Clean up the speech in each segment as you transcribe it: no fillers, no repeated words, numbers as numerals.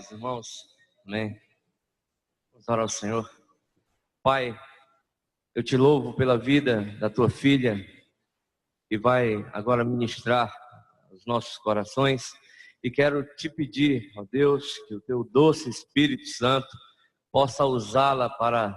paz, irmãos. Amém. Vamos orar ao Senhor. Pai, eu te louvo pela vida da tua filha, que vai agora ministrar os nossos corações. E quero te pedir, ó Deus, que o teu doce Espírito Santo possa usá-la para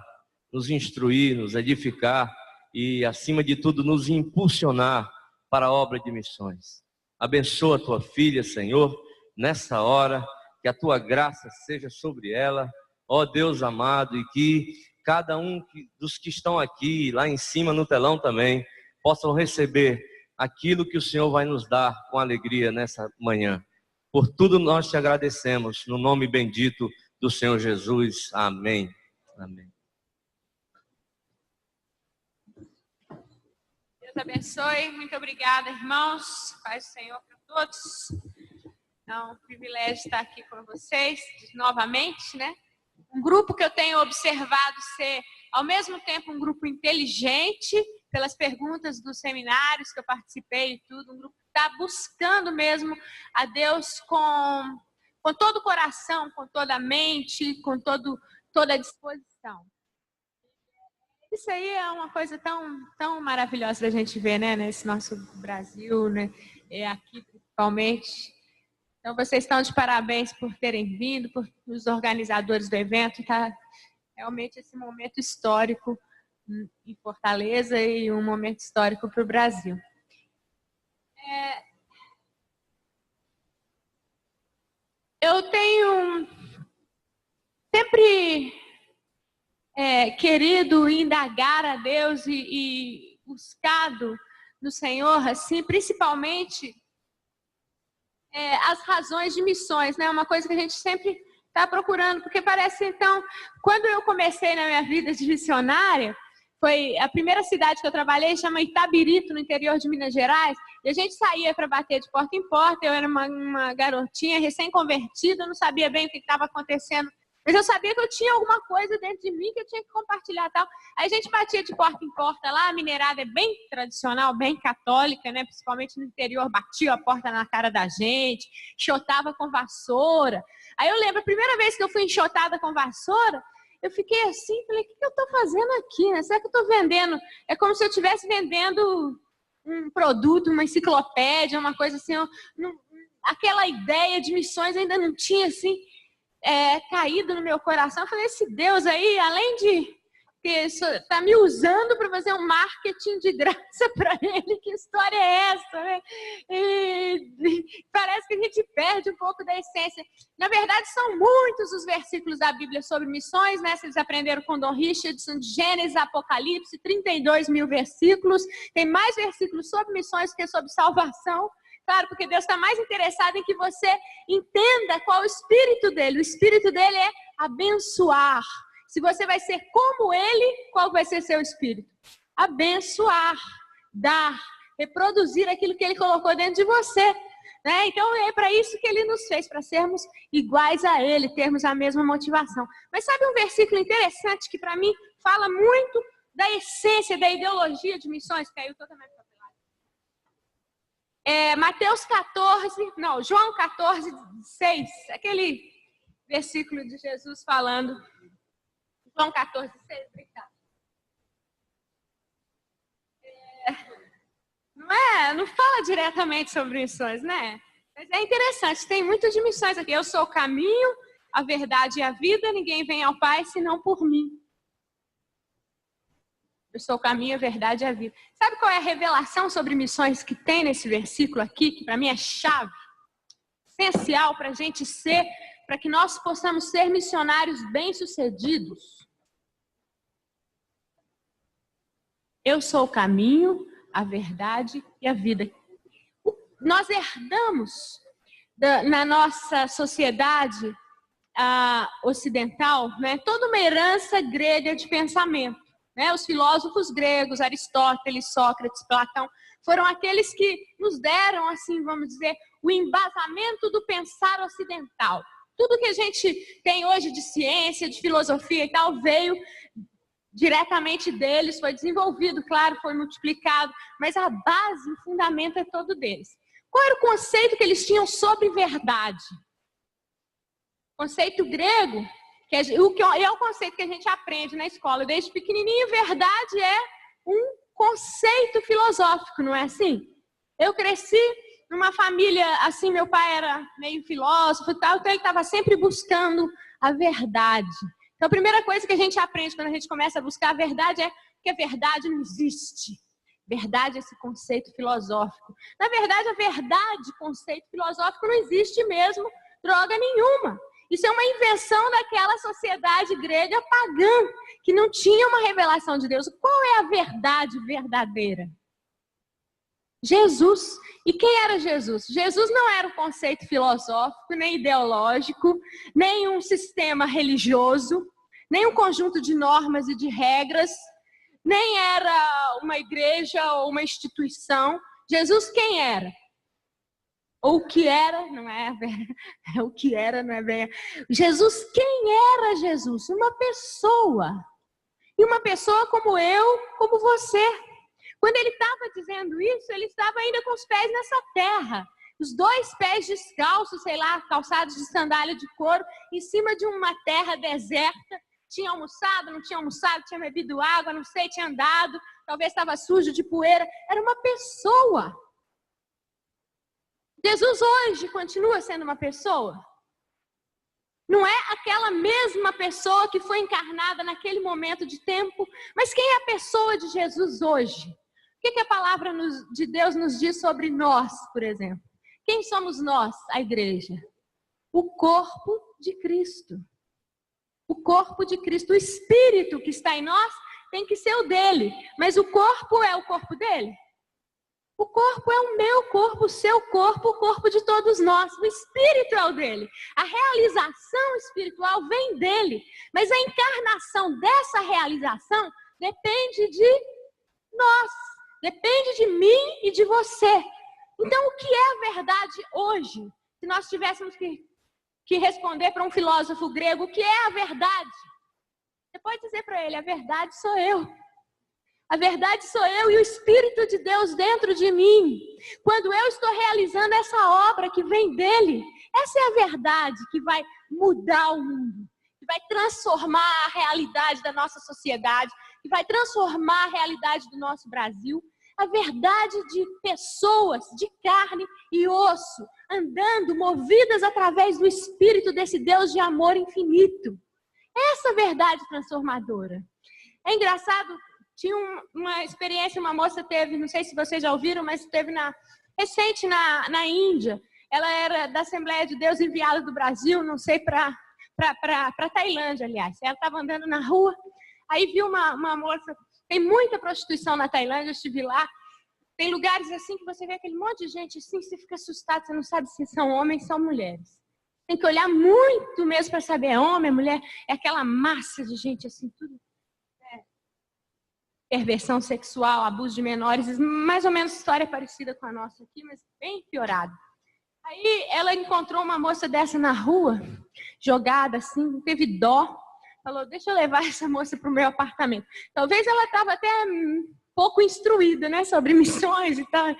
nos instruir, nos edificar e, acima de tudo, nos impulsionar para a obra de missões. Abençoa a tua filha, Senhor, nessa hora, que a tua graça seja sobre ela, ó Deus amado, e que cada um dos que estão aqui, lá em cima no telão também, possam receber aquilo que o Senhor vai nos dar com alegria nessa manhã. Por tudo nós te agradecemos, no nome bendito do Senhor Jesus. Amém. Amém. Deus abençoe. Muito obrigada, irmãos. Paz do Senhor para todos. É um privilégio estar aqui com vocês novamente, né? Um grupo que eu tenho observado ser, ao mesmo tempo, um grupo inteligente, pelas perguntas dos seminários que eu participei e tudo, um grupo que está buscando mesmo a Deus com todo o coração, com toda a mente, com toda a disposição. Isso aí é uma coisa tão maravilhosa da gente ver, né? Nesse nosso Brasil, né? Aqui principalmente. Então, vocês estão de parabéns por terem vindo, por os organizadores do evento. Tá realmente esse momento histórico em Fortaleza e um momento histórico para o Brasil. Eu tenho sempre querido indagar a Deus e buscado no Senhor, assim, principalmente as razões de missões, né? Uma coisa que a gente sempre está procurando, porque parece, então, quando eu comecei na minha vida de missionária, foi a primeira cidade que eu trabalhei, chama Itabirito, no interior de Minas Gerais, e a gente saía para bater de porta em porta. Eu era uma garotinha recém-convertida, eu não sabia bem o que estava acontecendo, mas eu sabia que eu tinha alguma coisa dentro de mim que eu tinha que compartilhar, tal. Aí a gente batia de porta em porta lá, a mineirada é bem tradicional, bem católica, né? Principalmente no interior, batia a porta na cara da gente, enxotava com vassoura. Aí eu lembro, a primeira vez que eu fui enxotada com vassoura, eu fiquei assim, falei, o que eu estou fazendo aqui, né? Será que eu estou vendendo? É como se eu estivesse vendendo um produto, uma enciclopédia, uma coisa assim. Aquela ideia de missões ainda não tinha, assim, caído no meu coração. Eu falei, esse Deus aí, além de que está me usando para fazer um marketing de graça para ele, que história é essa, né? E parece que a gente perde um pouco da essência. Na verdade, são muitos os versículos da Bíblia sobre missões, né? Vocês aprenderam com Don Richardson, de Gênesis, Apocalipse, 32 mil versículos. Tem mais versículos sobre missões do que sobre salvação. Claro, porque Deus está mais interessado em que você entenda qual é o espírito dele. O espírito dele é abençoar. Se você vai ser como ele, qual vai ser seu espírito? Abençoar, dar, reproduzir aquilo que ele colocou dentro de você. Né? Então é para isso que ele nos fez, para sermos iguais a ele, termos a mesma motivação. Mas sabe um versículo interessante que para mim fala muito da essência, da ideologia de missões? Caiu totalmente papelado. João 14, 6, aquele versículo de Jesus falando. João 14, 6, obrigada. Não fala diretamente sobre missões, né? Mas é interessante, tem muitas de missões aqui. Eu sou o caminho, a verdade e a vida, ninguém vem ao Pai senão por mim. Eu sou o caminho, a verdade e a vida. Sabe qual é a revelação sobre missões que tem nesse versículo aqui, que para mim é chave, essencial para a gente ser, para que nós possamos ser missionários bem-sucedidos? Eu sou o caminho, a verdade e a vida. Nós herdamos na nossa sociedade ocidental, né, toda uma herança grega de pensamento. Né? Os filósofos gregos, Aristóteles, Sócrates, Platão, foram aqueles que nos deram, assim, vamos dizer, o embasamento do pensar ocidental. Tudo que a gente tem hoje de ciência, de filosofia e tal, veio diretamente deles, foi desenvolvido, claro, foi multiplicado, mas a base, o fundamento é todo deles. Qual era o conceito que eles tinham sobre verdade? conceito grego, que é o conceito que a gente aprende na escola desde pequenininho. Verdade é um conceito filosófico, não é assim? Eu cresci numa família, assim, meu pai era meio filósofo e tal, então ele estava sempre buscando a verdade. Então a primeira coisa que a gente aprende quando a gente começa a buscar a verdade é que a verdade não existe. Verdade é esse conceito filosófico. Na verdade, a verdade, conceito filosófico, não existe mesmo droga nenhuma. Isso é uma invenção daquela sociedade grega pagã, que não tinha uma revelação de Deus. Qual é a verdade verdadeira? Jesus. E quem era Jesus? Jesus não era um conceito filosófico, nem ideológico, nem um sistema religioso, nem um conjunto de normas e de regras, nem era uma igreja ou uma instituição. Jesus quem era? Ou o que era, não é? O que era, não é bem. Jesus, quem era Jesus? Uma pessoa. E uma pessoa como eu, como você. Quando ele estava dizendo isso, ele estava ainda com os pés nessa terra. Os 2 pés descalços, sei lá, calçados de sandália de couro, em cima de uma terra deserta. Tinha almoçado, não tinha almoçado, tinha bebido água, não sei, tinha andado, talvez estava sujo de poeira. Era uma pessoa. Jesus hoje continua sendo uma pessoa. Não é aquela mesma pessoa que foi encarnada naquele momento de tempo, mas quem é a pessoa de Jesus hoje? O que a palavra de Deus nos diz sobre nós, por exemplo? Quem somos nós, a igreja? O corpo de Cristo. O corpo de Cristo. O Espírito que está em nós tem que ser o dele, mas o corpo é o corpo dele? O corpo é o meu corpo, o seu corpo, o corpo de todos nós. O Espírito é o dele. A realização espiritual vem dele. Mas a encarnação dessa realização depende de nós. Depende de mim e de você. Então, o que é a verdade hoje? Se nós tivéssemos que responder para um filósofo grego, o que é a verdade? Você pode dizer para ele, a verdade sou eu. A verdade sou eu e o Espírito de Deus dentro de mim. Quando eu estou realizando essa obra que vem dele, essa é a verdade que vai mudar o mundo, que vai transformar a realidade da nossa sociedade, que vai transformar a realidade do nosso Brasil. A verdade de pessoas de carne e osso, andando, movidas através do Espírito desse Deus de amor infinito. Essa verdade transformadora. É engraçado. Tinha uma experiência, uma moça teve, não sei se vocês já ouviram, mas teve recente na Índia. Ela era da Assembleia de Deus enviada do Brasil, não sei, para Tailândia, aliás. Ela estava andando na rua, aí viu uma moça, tem muita prostituição na Tailândia, eu estive lá. Tem lugares assim que você vê aquele monte de gente assim, você fica assustado, você não sabe se são homens ou são mulheres. Tem que olhar muito mesmo para saber, é homem, é mulher, é aquela massa de gente assim, tudo. Perversão sexual, abuso de menores, mais ou menos história parecida com a nossa aqui, mas bem piorada. Aí ela encontrou uma moça dessa na rua, jogada assim, teve dó, falou, deixa eu levar essa moça para o meu apartamento. Talvez ela estava até pouco instruída, né, sobre missões e tal.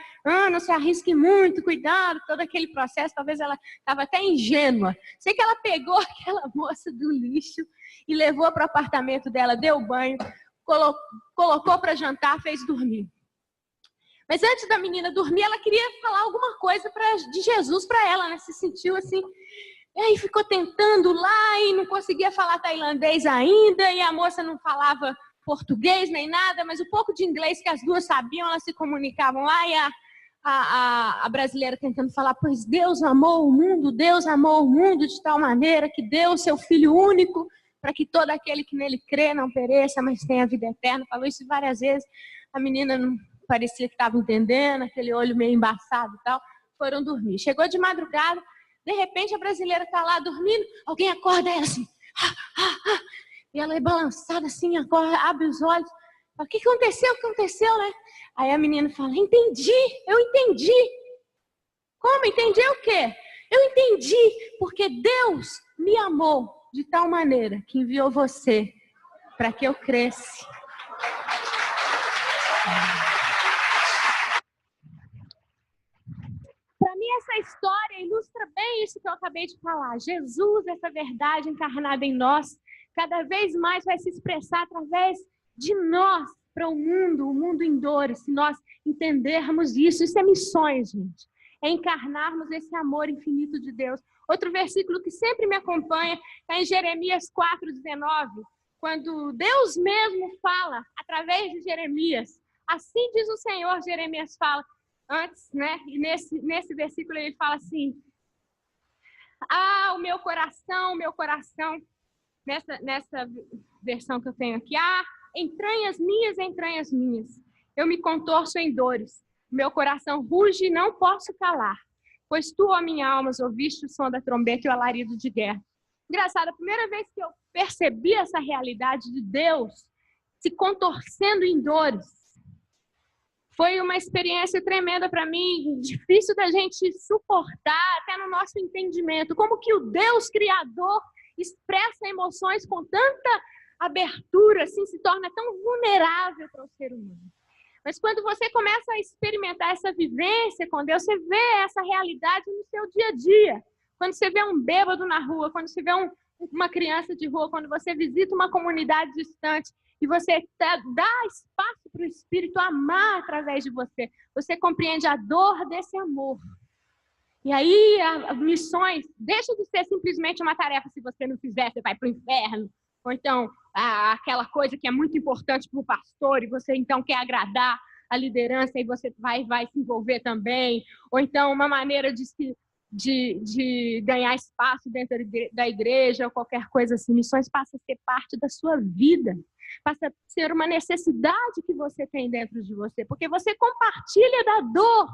Não se arrisque muito, cuidado, todo aquele processo, talvez ela estava até ingênua. Sei que ela pegou aquela moça do lixo e levou para o apartamento dela, deu banho, colocou para jantar, fez dormir. Mas antes da menina dormir, ela queria falar alguma coisa de Jesus para ela, né? Se sentiu assim. E aí ficou tentando lá e não conseguia falar tailandês ainda, e a moça não falava português nem nada, mas o pouco de inglês que as duas sabiam, elas se comunicavam lá, e a brasileira tentando falar, pois Deus amou o mundo de tal maneira que deu o seu Filho único, para que todo aquele que nele crê não pereça, mas tenha vida eterna. Falou isso várias vezes. A menina não parecia que estava entendendo, aquele olho meio embaçado e tal. Foram dormir. Chegou de madrugada, de repente a brasileira está lá dormindo, alguém acorda ela assim. E ela é balançada assim, acorda, abre os olhos. Fala, o que aconteceu? O que aconteceu, né? Aí a menina fala, eu entendi. Como? Entendi o quê? Eu entendi, porque Deus me amou de tal maneira que enviou você para que eu cresça. Para mim essa história ilustra ilustra bem isso que eu acabei de falar. Jesus, essa verdade encarnada em nós, cada vez mais vai se expressar através de nós para o mundo em dores, se nós entendermos isso. Isso é missões, gente. É encarnarmos esse amor infinito de Deus. Outro versículo que sempre me acompanha é em Jeremias 4:19, quando Deus mesmo fala através de Jeremias. Assim diz o Senhor, Jeremias fala antes, né? E nesse versículo ele fala assim: o meu coração, nessa versão que eu tenho aqui, entranhas minhas, eu me contorço em dores, meu coração ruge e não posso calar, pois tu, ó minha alma, ouviste o som da trombeta e o alarido de guerra. Engraçado, a primeira vez que eu percebi essa realidade de Deus se contorcendo em dores, foi uma experiência tremenda para mim, difícil da gente suportar até no nosso entendimento, como que o Deus Criador expressa emoções com tanta abertura, assim, se torna tão vulnerável para o ser humano. Mas quando você começa a experimentar essa vivência com Deus, você vê essa realidade no seu dia a dia. Quando você vê um bêbado na rua, quando você vê uma criança de rua, quando você visita uma comunidade distante e você dá espaço para o Espírito amar através de você, você compreende a dor desse amor. E aí, as missões deixa de ser simplesmente uma tarefa, se você não fizer, você vai para o inferno. Ou então, aquela coisa que é muito importante para o pastor e você então quer agradar a liderança e você vai se envolver também. Ou então, uma maneira de ganhar espaço dentro da igreja ou qualquer coisa assim. Missões passa a ser parte da sua vida. Passa a ser uma necessidade que você tem dentro de você. Porque você compartilha da dor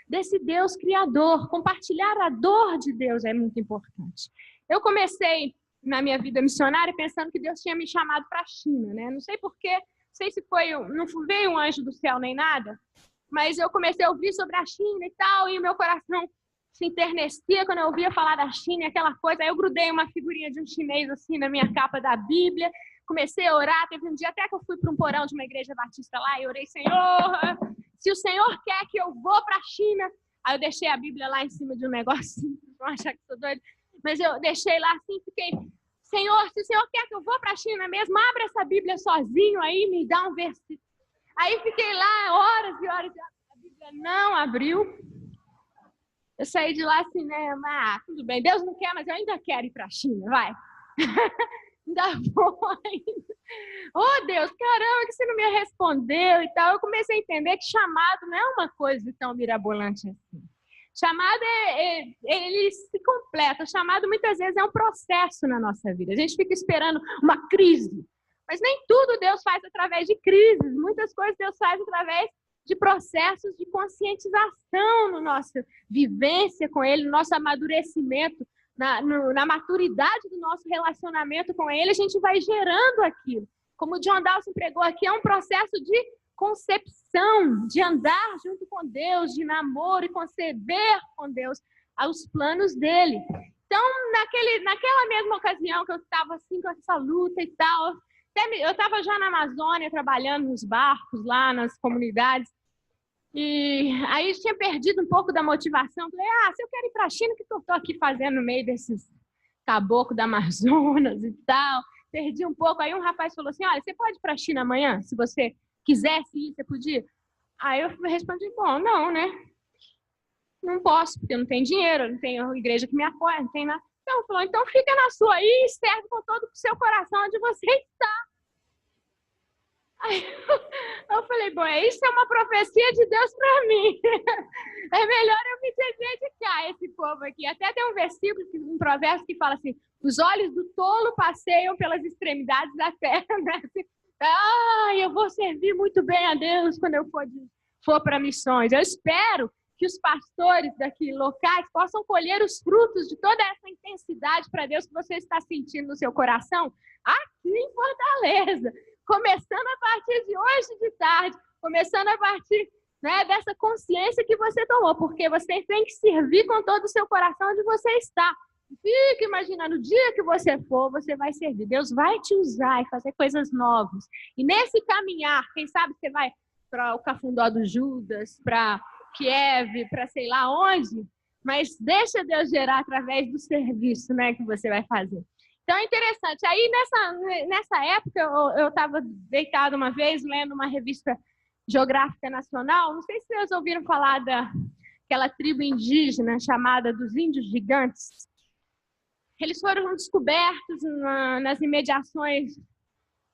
desse Deus Criador. Compartilhar a dor de Deus é muito importante. Eu comecei na minha vida missionária pensando que Deus tinha me chamado para a China, né? Não sei porquê, não sei se não veio um anjo do céu nem nada, mas eu comecei a ouvir sobre a China e tal, e o meu coração se enternecia quando eu ouvia falar da China e aquela coisa. Aí eu grudei uma figurinha de um chinês assim na minha capa da Bíblia, comecei a orar. Teve um dia até que eu fui para um porão de uma igreja batista lá e orei: Senhor, se o Senhor quer que eu vou para a China. Aí eu deixei a Bíblia lá em cima de um negócio, vão achar que sou doida. Mas eu deixei lá assim, fiquei: Senhor, se o Senhor quer que eu vou para a China mesmo, abre essa Bíblia sozinho aí, me dá um versículo. Aí fiquei lá horas e horas, a Bíblia não abriu. Eu saí de lá assim, né? Tudo bem, Deus não quer, mas eu ainda quero ir para a China, vai. Ainda vou ainda. Oh, Deus, caramba, que você não me respondeu e tal. Eu comecei a entender que chamado não é uma coisa tão mirabolante assim. Chamado ele se completa. O chamado muitas vezes é um processo na nossa vida. A gente fica esperando uma crise, mas nem tudo Deus faz através de crises. Muitas coisas Deus faz através de processos de conscientização na nossa vivência com Ele, no nosso amadurecimento, na maturidade do nosso relacionamento com Ele. A gente vai gerando aquilo. Como o John Dawson pregou aqui, é um processo de concepção, de andar junto com Deus, de namoro e conceber com Deus os planos dele. Então, naquela mesma ocasião que eu estava assim com essa luta e tal, eu estava já na Amazônia trabalhando nos barcos lá, nas comunidades, e aí tinha perdido um pouco da motivação. Falei: se eu quero ir para a China, o que eu estou aqui fazendo no meio desses caboclos da Amazonas e tal? Perdi um pouco. Aí um rapaz falou assim: olha, você pode ir para a China amanhã? Se você quisesse ir, você podia? Aí eu respondi: bom, não, né? Não posso, porque eu não tenho dinheiro, eu não tenho igreja que me apoia, não tem nada. Então, ele falou: então fica na sua aí e serve com todo o seu coração onde você está. Aí eu falei: bom, isso é uma profecia de Deus para mim. É melhor eu me dedicar a esse povo aqui. Até tem um versículo, um provérbio que fala assim: os olhos do tolo passeiam pelas extremidades da terra, né? Eu vou servir muito bem a Deus quando eu for para missões. Eu espero que os pastores daqui locais possam colher os frutos de toda essa intensidade para Deus que você está sentindo no seu coração aqui em Fortaleza. Começando a partir de hoje de tarde, começando a partir, né, dessa consciência que você tomou, porque você tem que servir com todo o seu coração onde você está. Fica imaginando, o dia que você for, você vai servir. Deus vai te usar e fazer coisas novas. E nesse caminhar, quem sabe você vai para o Cafundó do Judas, para Kiev, para sei lá onde, mas deixa Deus gerar através do serviço, né, que você vai fazer. Então é interessante. Aí nessa época eu estava deitada uma vez lendo uma revista geográfica nacional. Não sei se vocês ouviram falar daquela tribo indígena chamada dos Índios Gigantes. Eles foram descobertos nas imediações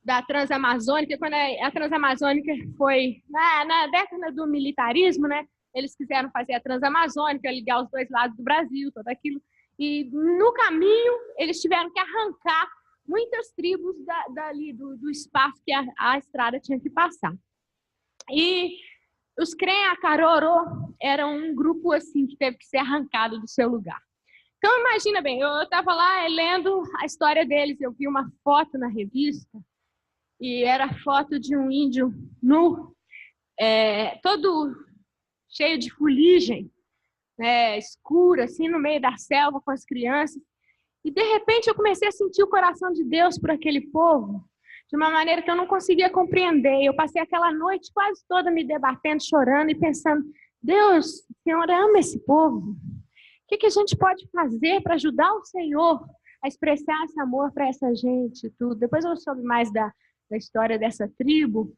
da Transamazônica, quando a Transamazônica foi na década do militarismo, né? Eles quiseram fazer a Transamazônica, ligar os dois lados do Brasil, tudo aquilo. E no caminho, eles tiveram que arrancar muitas tribos dali do espaço que a estrada tinha que passar. E os Crenha-Carorô eram um grupo assim que teve que ser arrancado do seu lugar. Então, imagina bem, eu estava lá lendo a história deles, eu vi uma foto na revista, e era a foto de um índio nu, todo cheio de fuligem, escuro, assim, no meio da selva com as crianças. E, de repente, eu comecei a sentir o coração de Deus por aquele povo, de uma maneira que eu não conseguia compreender. Eu passei aquela noite quase toda me debatendo, chorando e pensando, Deus, o Senhor ama esse povo. O que a gente pode fazer para ajudar o Senhor a expressar esse amor para essa gente e tudo? Depois eu soube mais da história dessa tribo.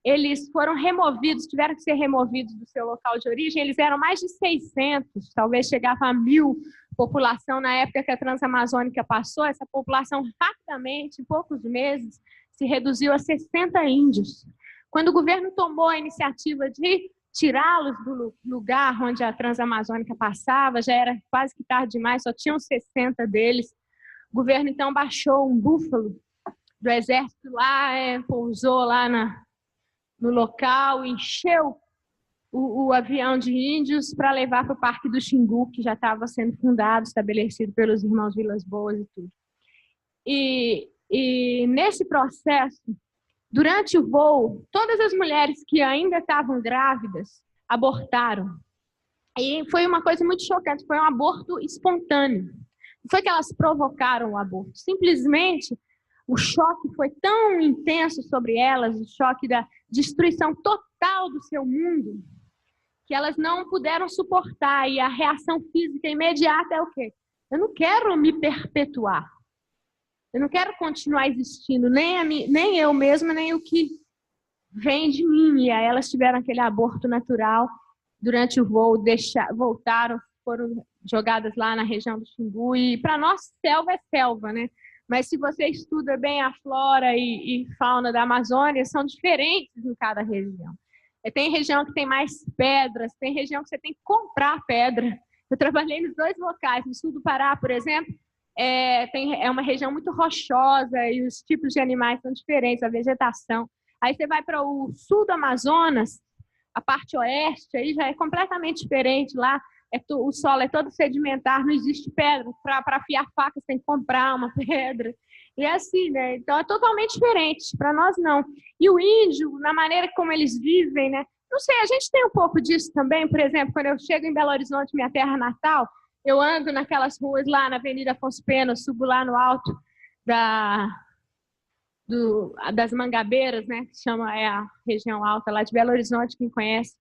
Eles foram removidos, tiveram que ser removidos do seu local de origem. Eles eram mais de 600, talvez chegava a 1.000 população na época que a Transamazônica passou. Essa população rapidamente, em poucos meses, se reduziu a 60 índios. Quando o governo tomou a iniciativa de tirá-los do lugar onde a Transamazônica passava, já era quase que tarde demais, só tinham 60 deles. O governo, então, baixou um búfalo do exército lá, pousou lá no local, encheu o avião de índios para levar para o Parque do Xingu, que já estava sendo fundado, estabelecido pelos irmãos Vilas Boas e tudo. E nesse processo, durante o voo, todas as mulheres que ainda estavam grávidas abortaram. E foi uma coisa muito chocante, foi um aborto espontâneo. Não foi que elas provocaram o aborto, simplesmente o choque foi tão intenso sobre elas, o choque da destruição total do seu mundo, que elas não puderam suportar. E a reação física imediata é o quê? Eu não quero me perpetuar. Eu não quero continuar existindo, nem eu mesma, nem o que vem de mim. E aí elas tiveram aquele aborto natural durante o voo, voltaram, foram jogadas lá na região do Xingu. E para nós, selva é selva, né? Mas se você estuda bem a flora e fauna da Amazônia, são diferentes em cada região. Tem região que tem mais pedras, tem região que você tem que comprar pedra. Eu trabalhei nos dois locais. No sul do Pará, por exemplo, é uma região muito rochosa e os tipos de animais são diferentes, a vegetação. Aí você vai para o sul do Amazonas, a parte oeste, aí já é completamente diferente. Lá o solo é todo sedimentar, não existe pedra. Para afiar faca, você tem que comprar uma pedra. E é assim, né? Então é totalmente diferente. Para nós, não. E o índio, na maneira como eles vivem, né? Não sei, a gente tem um pouco disso também. Por exemplo, quando eu chego em Belo Horizonte, minha terra natal, eu ando naquelas ruas lá na Avenida Afonso Pena, subo lá no alto das Mangabeiras, né? Que chama a região alta lá de Belo Horizonte, quem conhece.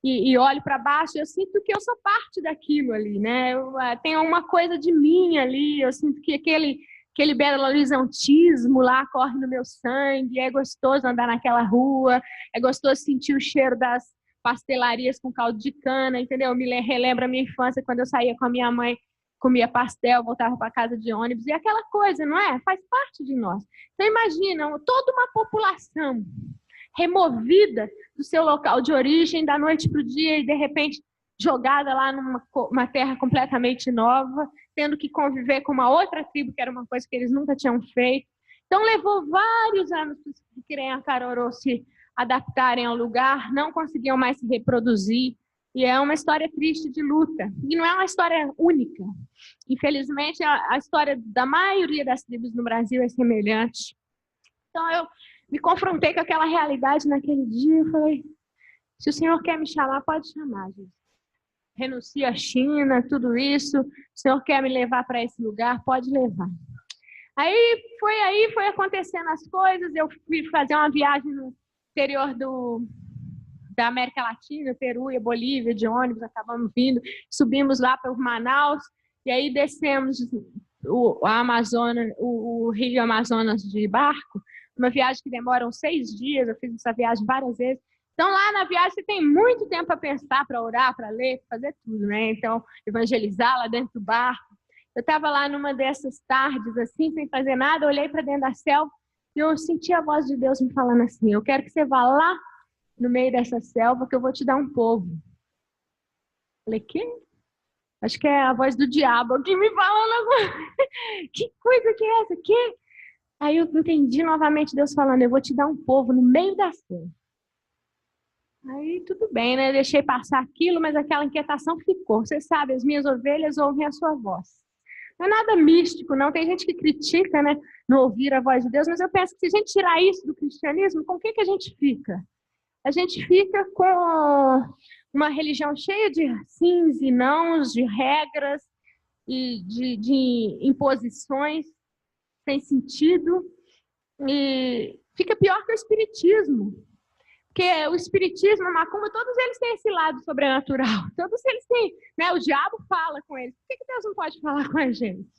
E olho para baixo, eu sinto que eu sou parte daquilo ali, né? Tem uma coisa de mim ali, eu sinto que aquele belo horizontismo lá corre no meu sangue, é gostoso andar naquela rua, é gostoso sentir o cheiro das pastelarias com caldo de cana, entendeu? Me relembra a minha infância, quando eu saía com a minha mãe, comia pastel, voltava para casa de ônibus, e aquela coisa, não é? Faz parte de nós. Então imagina, toda uma população removida do seu local de origem da noite para o dia e de repente jogada lá numa terra completamente nova, tendo que conviver com uma outra tribo, que era uma coisa que eles nunca tinham feito. Então levou vários anos para os Crenha-Carorô se adaptarem ao lugar, não conseguiam mais se reproduzir, e é uma história triste de luta. E não é uma história única. Infelizmente, a história da maioria das tribos no Brasil é semelhante. Então eu me confrontei com aquela realidade naquele dia e falei, se o Senhor quer me chamar, pode chamar, Jesus. Renuncio à China, tudo isso, o Senhor quer me levar para esse lugar, pode levar. Aí foi acontecendo as coisas, eu fui fazer uma viagem no interior da América Latina, Peru e Bolívia, de ônibus, acabamos vindo, subimos lá para Manaus, e aí descemos o Rio Amazonas de barco, uma viagem que demora uns 6 dias, eu fiz essa viagem várias vezes. Então, lá na viagem, você tem muito tempo para pensar, para orar, para ler, para fazer tudo, né? Então, evangelizar lá dentro do barco. Eu estava lá numa dessas tardes, assim, sem fazer nada, olhei para dentro da selva e eu senti a voz de Deus me falando assim, eu quero que você vá lá no meio dessa selva que eu vou te dar um povo. Falei, quê? Acho que é a voz do diabo aqui me falando. Que coisa que é essa? Que? Aí eu entendi novamente Deus falando, eu vou te dar um povo no meio da selva. Aí tudo bem, né? Deixei passar aquilo, mas aquela inquietação ficou. Você sabe, as minhas ovelhas ouvem a sua voz. Não é nada místico, não. Tem gente que critica, né? Não ouvir a voz de Deus, mas eu penso que se a gente tirar isso do cristianismo, com o que a gente fica? A gente fica com uma religião cheia de sims e nãos, de regras e de imposições sem sentido. E fica pior que o espiritismo. Porque o espiritismo, a macumba, todos eles têm esse lado sobrenatural. Todos eles têm, né? O diabo fala com eles. Por que Deus não pode falar com a gente?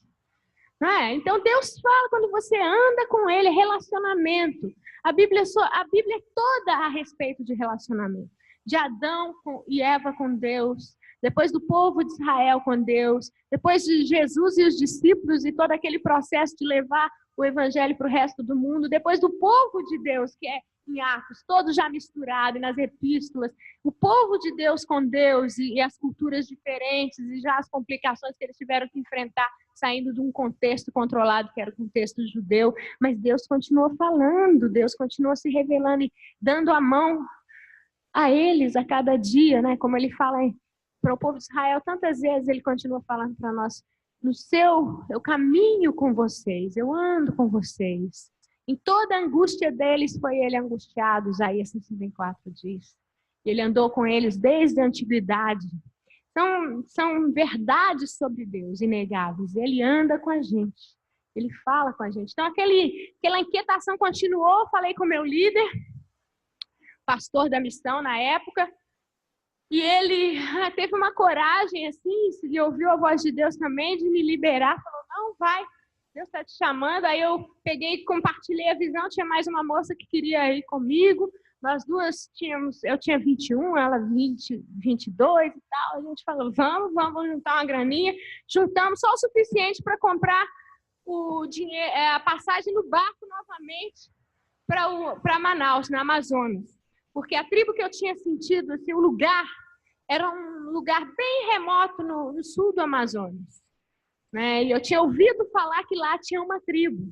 Não é? Então, Deus fala quando você anda com ele, relacionamento. A Bíblia é toda a respeito de relacionamento. De Adão e Eva com Deus, depois do povo de Israel com Deus, depois de Jesus e os discípulos e todo aquele processo de levar o evangelho para o resto do mundo, depois do povo de Deus, que é em Atos, todos já misturados nas epístolas, o povo de Deus com Deus e as culturas diferentes e já as complicações que eles tiveram que enfrentar saindo de um contexto controlado que era o contexto judeu, mas Deus continuou falando, Deus continuou se revelando e dando a mão a eles a cada dia, né? Como ele fala para o povo de Israel tantas vezes, ele continua falando para nós, eu caminho com vocês, eu ando com vocês. Em toda a angústia deles foi ele angustiado, Isaías 64 diz. Ele andou com eles desde a antiguidade. São verdades sobre Deus, inegáveis. Ele anda com a gente. Ele fala com a gente. Então, aquela inquietação continuou. Falei com o meu líder, pastor da missão na época, e ele teve uma coragem, assim, e ouviu a voz de Deus também, de me liberar. Falou, não, vai. Deus está te chamando. Aí eu peguei e compartilhei a visão. Tinha mais uma moça que queria ir comigo. Nós duas eu tinha 21, ela 20, 22 e tal. A gente falou, vamos juntar uma graninha. Juntamos só o suficiente para comprar o dinheiro, a passagem no barco novamente para Manaus, na Amazonas. Porque a tribo que eu tinha sentido, assim, o lugar, era um lugar bem remoto no sul do Amazonas. Né? E eu tinha ouvido falar que lá tinha uma tribo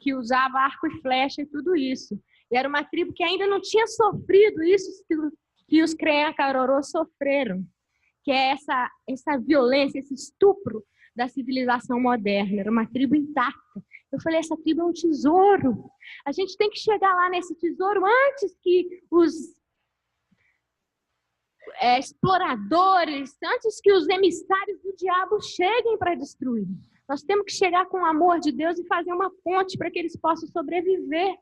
que usava arco e flecha e tudo isso. E era uma tribo que ainda não tinha sofrido isso que os Creã-Carorô sofreram, que é essa violência, esse estupro da civilização moderna. Era uma tribo intacta. Eu falei, essa tribo é um tesouro. A gente tem que chegar lá nesse tesouro antes que os exploradores, antes que os emissários do diabo cheguem para destruir. Nós temos que chegar com o amor de Deus e fazer uma ponte para que eles possam sobreviver.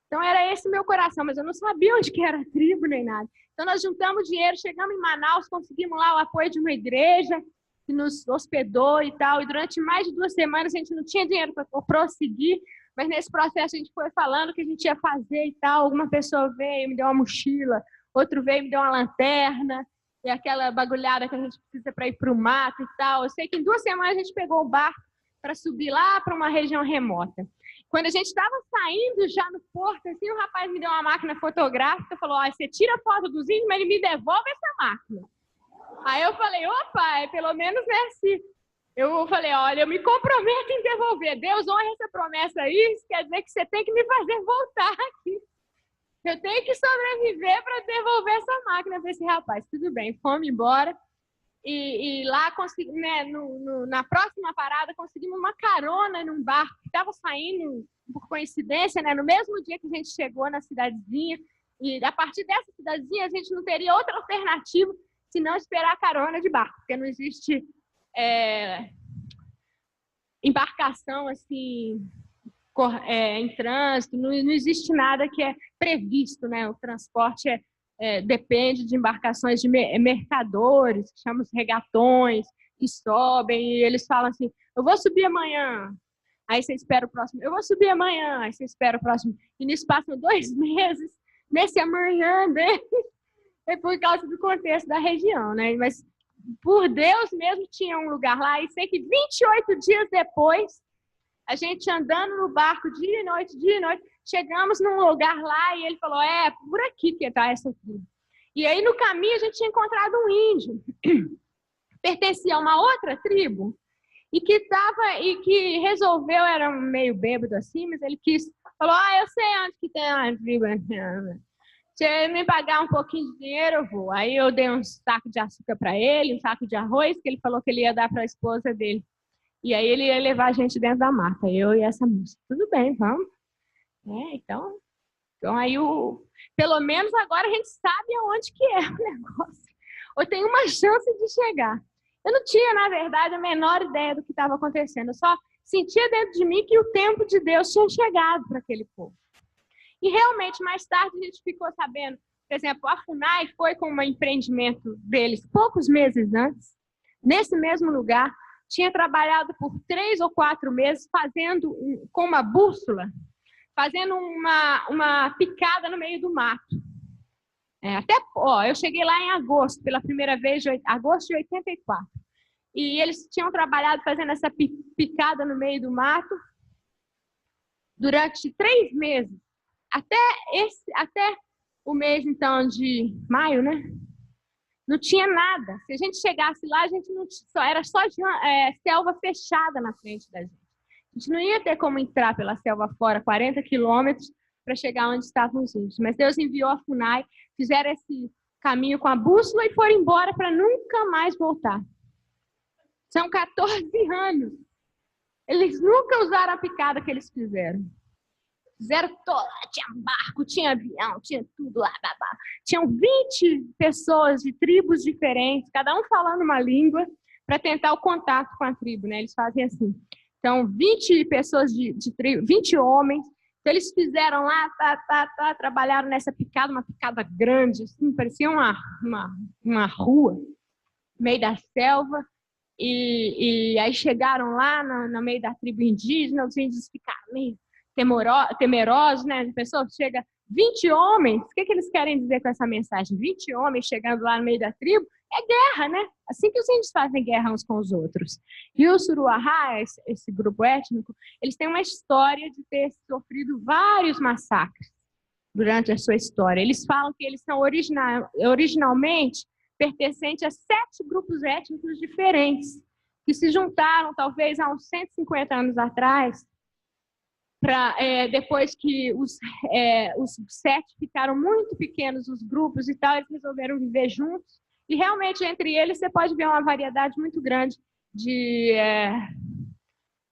Então era esse meu coração, mas eu não sabia onde que era a tribo nem nada. Então nós juntamos dinheiro, chegamos em Manaus, conseguimos lá o apoio de uma igreja que nos hospedou e tal, e durante mais de 2 semanas a gente não tinha dinheiro para prosseguir, mas nesse processo a gente foi falando o que a gente ia fazer e tal. Alguma pessoa veio, me deu uma mochila, outro veio e me deu uma lanterna, e aquela bagulhada que a gente precisa para ir para o mato e tal. Eu sei que em 2 semanas a gente pegou o barco para subir lá para uma região remota. Quando a gente estava saindo já no porto, assim, o rapaz me deu uma máquina fotográfica, falou, você tira foto dos índios, mas ele me devolve essa máquina. Aí eu falei, opa, pelo menos é assim. Eu falei, olha, eu me comprometo em devolver. Deus honra essa promessa aí, isso quer dizer que você tem que me fazer voltar aqui. Eu tenho que sobreviver para devolver essa máquina para esse rapaz. Tudo bem, fomos embora. E lá, né, na próxima parada, conseguimos uma carona num barco que estava saindo, por coincidência, né, no mesmo dia que a gente chegou na cidadezinha. E a partir dessa cidadezinha, a gente não teria outra alternativa senão esperar a carona de barco, porque não existe embarcação assim, em trânsito, não existe nada que é previsto, né? O transporte depende de embarcações de mercadores, que chamam os regatões, que sobem, e eles falam assim, eu vou subir amanhã, aí você espera o próximo, eu vou subir amanhã, aí você espera o próximo, e nisso passam 2 meses, nesse amanhã dele, é por causa do contexto da região, né? Mas por Deus mesmo tinha um lugar lá, e sei que 28 dias depois, a gente andando no barco dia e noite, chegamos num lugar lá e ele falou, por aqui que está essa tribo. E aí no caminho a gente tinha encontrado um índio, pertencia a uma outra tribo, e que resolveu, era meio bêbado assim, mas ele falou, eu sei onde que tem a tribo. Se me pagar um pouquinho de dinheiro, eu vou. Aí eu dei um saco de açúcar para ele, um saco de arroz, que ele falou que ele ia dar para a esposa dele. E aí ele ia levar a gente dentro da mata, eu e essa moça. Tudo bem, vamos. Então aí pelo menos agora a gente sabe aonde que é o negócio. Ou tem uma chance de chegar. Eu não tinha, na verdade, a menor ideia do que estava acontecendo. Eu só sentia dentro de mim que o tempo de Deus tinha chegado para aquele povo. E realmente, mais tarde, a gente ficou sabendo, por exemplo, a FUNAI foi com um empreendimento deles poucos meses antes, nesse mesmo lugar, tinha trabalhado por 3 ou 4 meses fazendo, com uma bússola, fazendo uma picada no meio do mato. Eu cheguei lá em agosto, pela primeira vez, agosto de 84. E eles tinham trabalhado fazendo essa picada no meio do mato durante 3 meses. Até o mês, então, de maio, né? Não tinha nada. Se a gente chegasse lá, a gente era só selva fechada na frente da gente. A gente não ia ter como entrar pela selva fora, 40 quilômetros, para chegar onde estavam os índios. Mas Deus enviou a FUNAI, fizeram esse caminho com a bússola e foram embora para nunca mais voltar. São 14 anos. Eles nunca usaram a picada que eles fizeram. Fizeram toda, tinha barco, tinha avião, tinha tudo lá. Tinham 20 pessoas de tribos diferentes, cada um falando uma língua, para tentar o contato com a tribo, né? Eles fazem assim. Então, 20 pessoas de tribo, 20 homens. Então, eles fizeram lá, trabalharam nessa picada, uma picada grande, assim, parecia uma rua, no meio da selva. E aí chegaram lá no meio da tribo indígena, os índios ficaram meio temerosos, né? A pessoa chega, 20 homens, o que eles querem dizer com essa mensagem? 20 homens chegando lá no meio da tribo, é guerra, né? Assim que os índios fazem guerra uns com os outros. E o Suruahá, esse grupo étnico, eles têm uma história de ter sofrido vários massacres durante a sua história. Eles falam que eles são originalmente pertencentes a 7 grupos étnicos diferentes, que se juntaram talvez há uns 150 anos atrás, depois que os 7 ficaram muito pequenos, os grupos e tal, eles resolveram viver juntos. E realmente, entre eles, você pode ver uma variedade muito grande de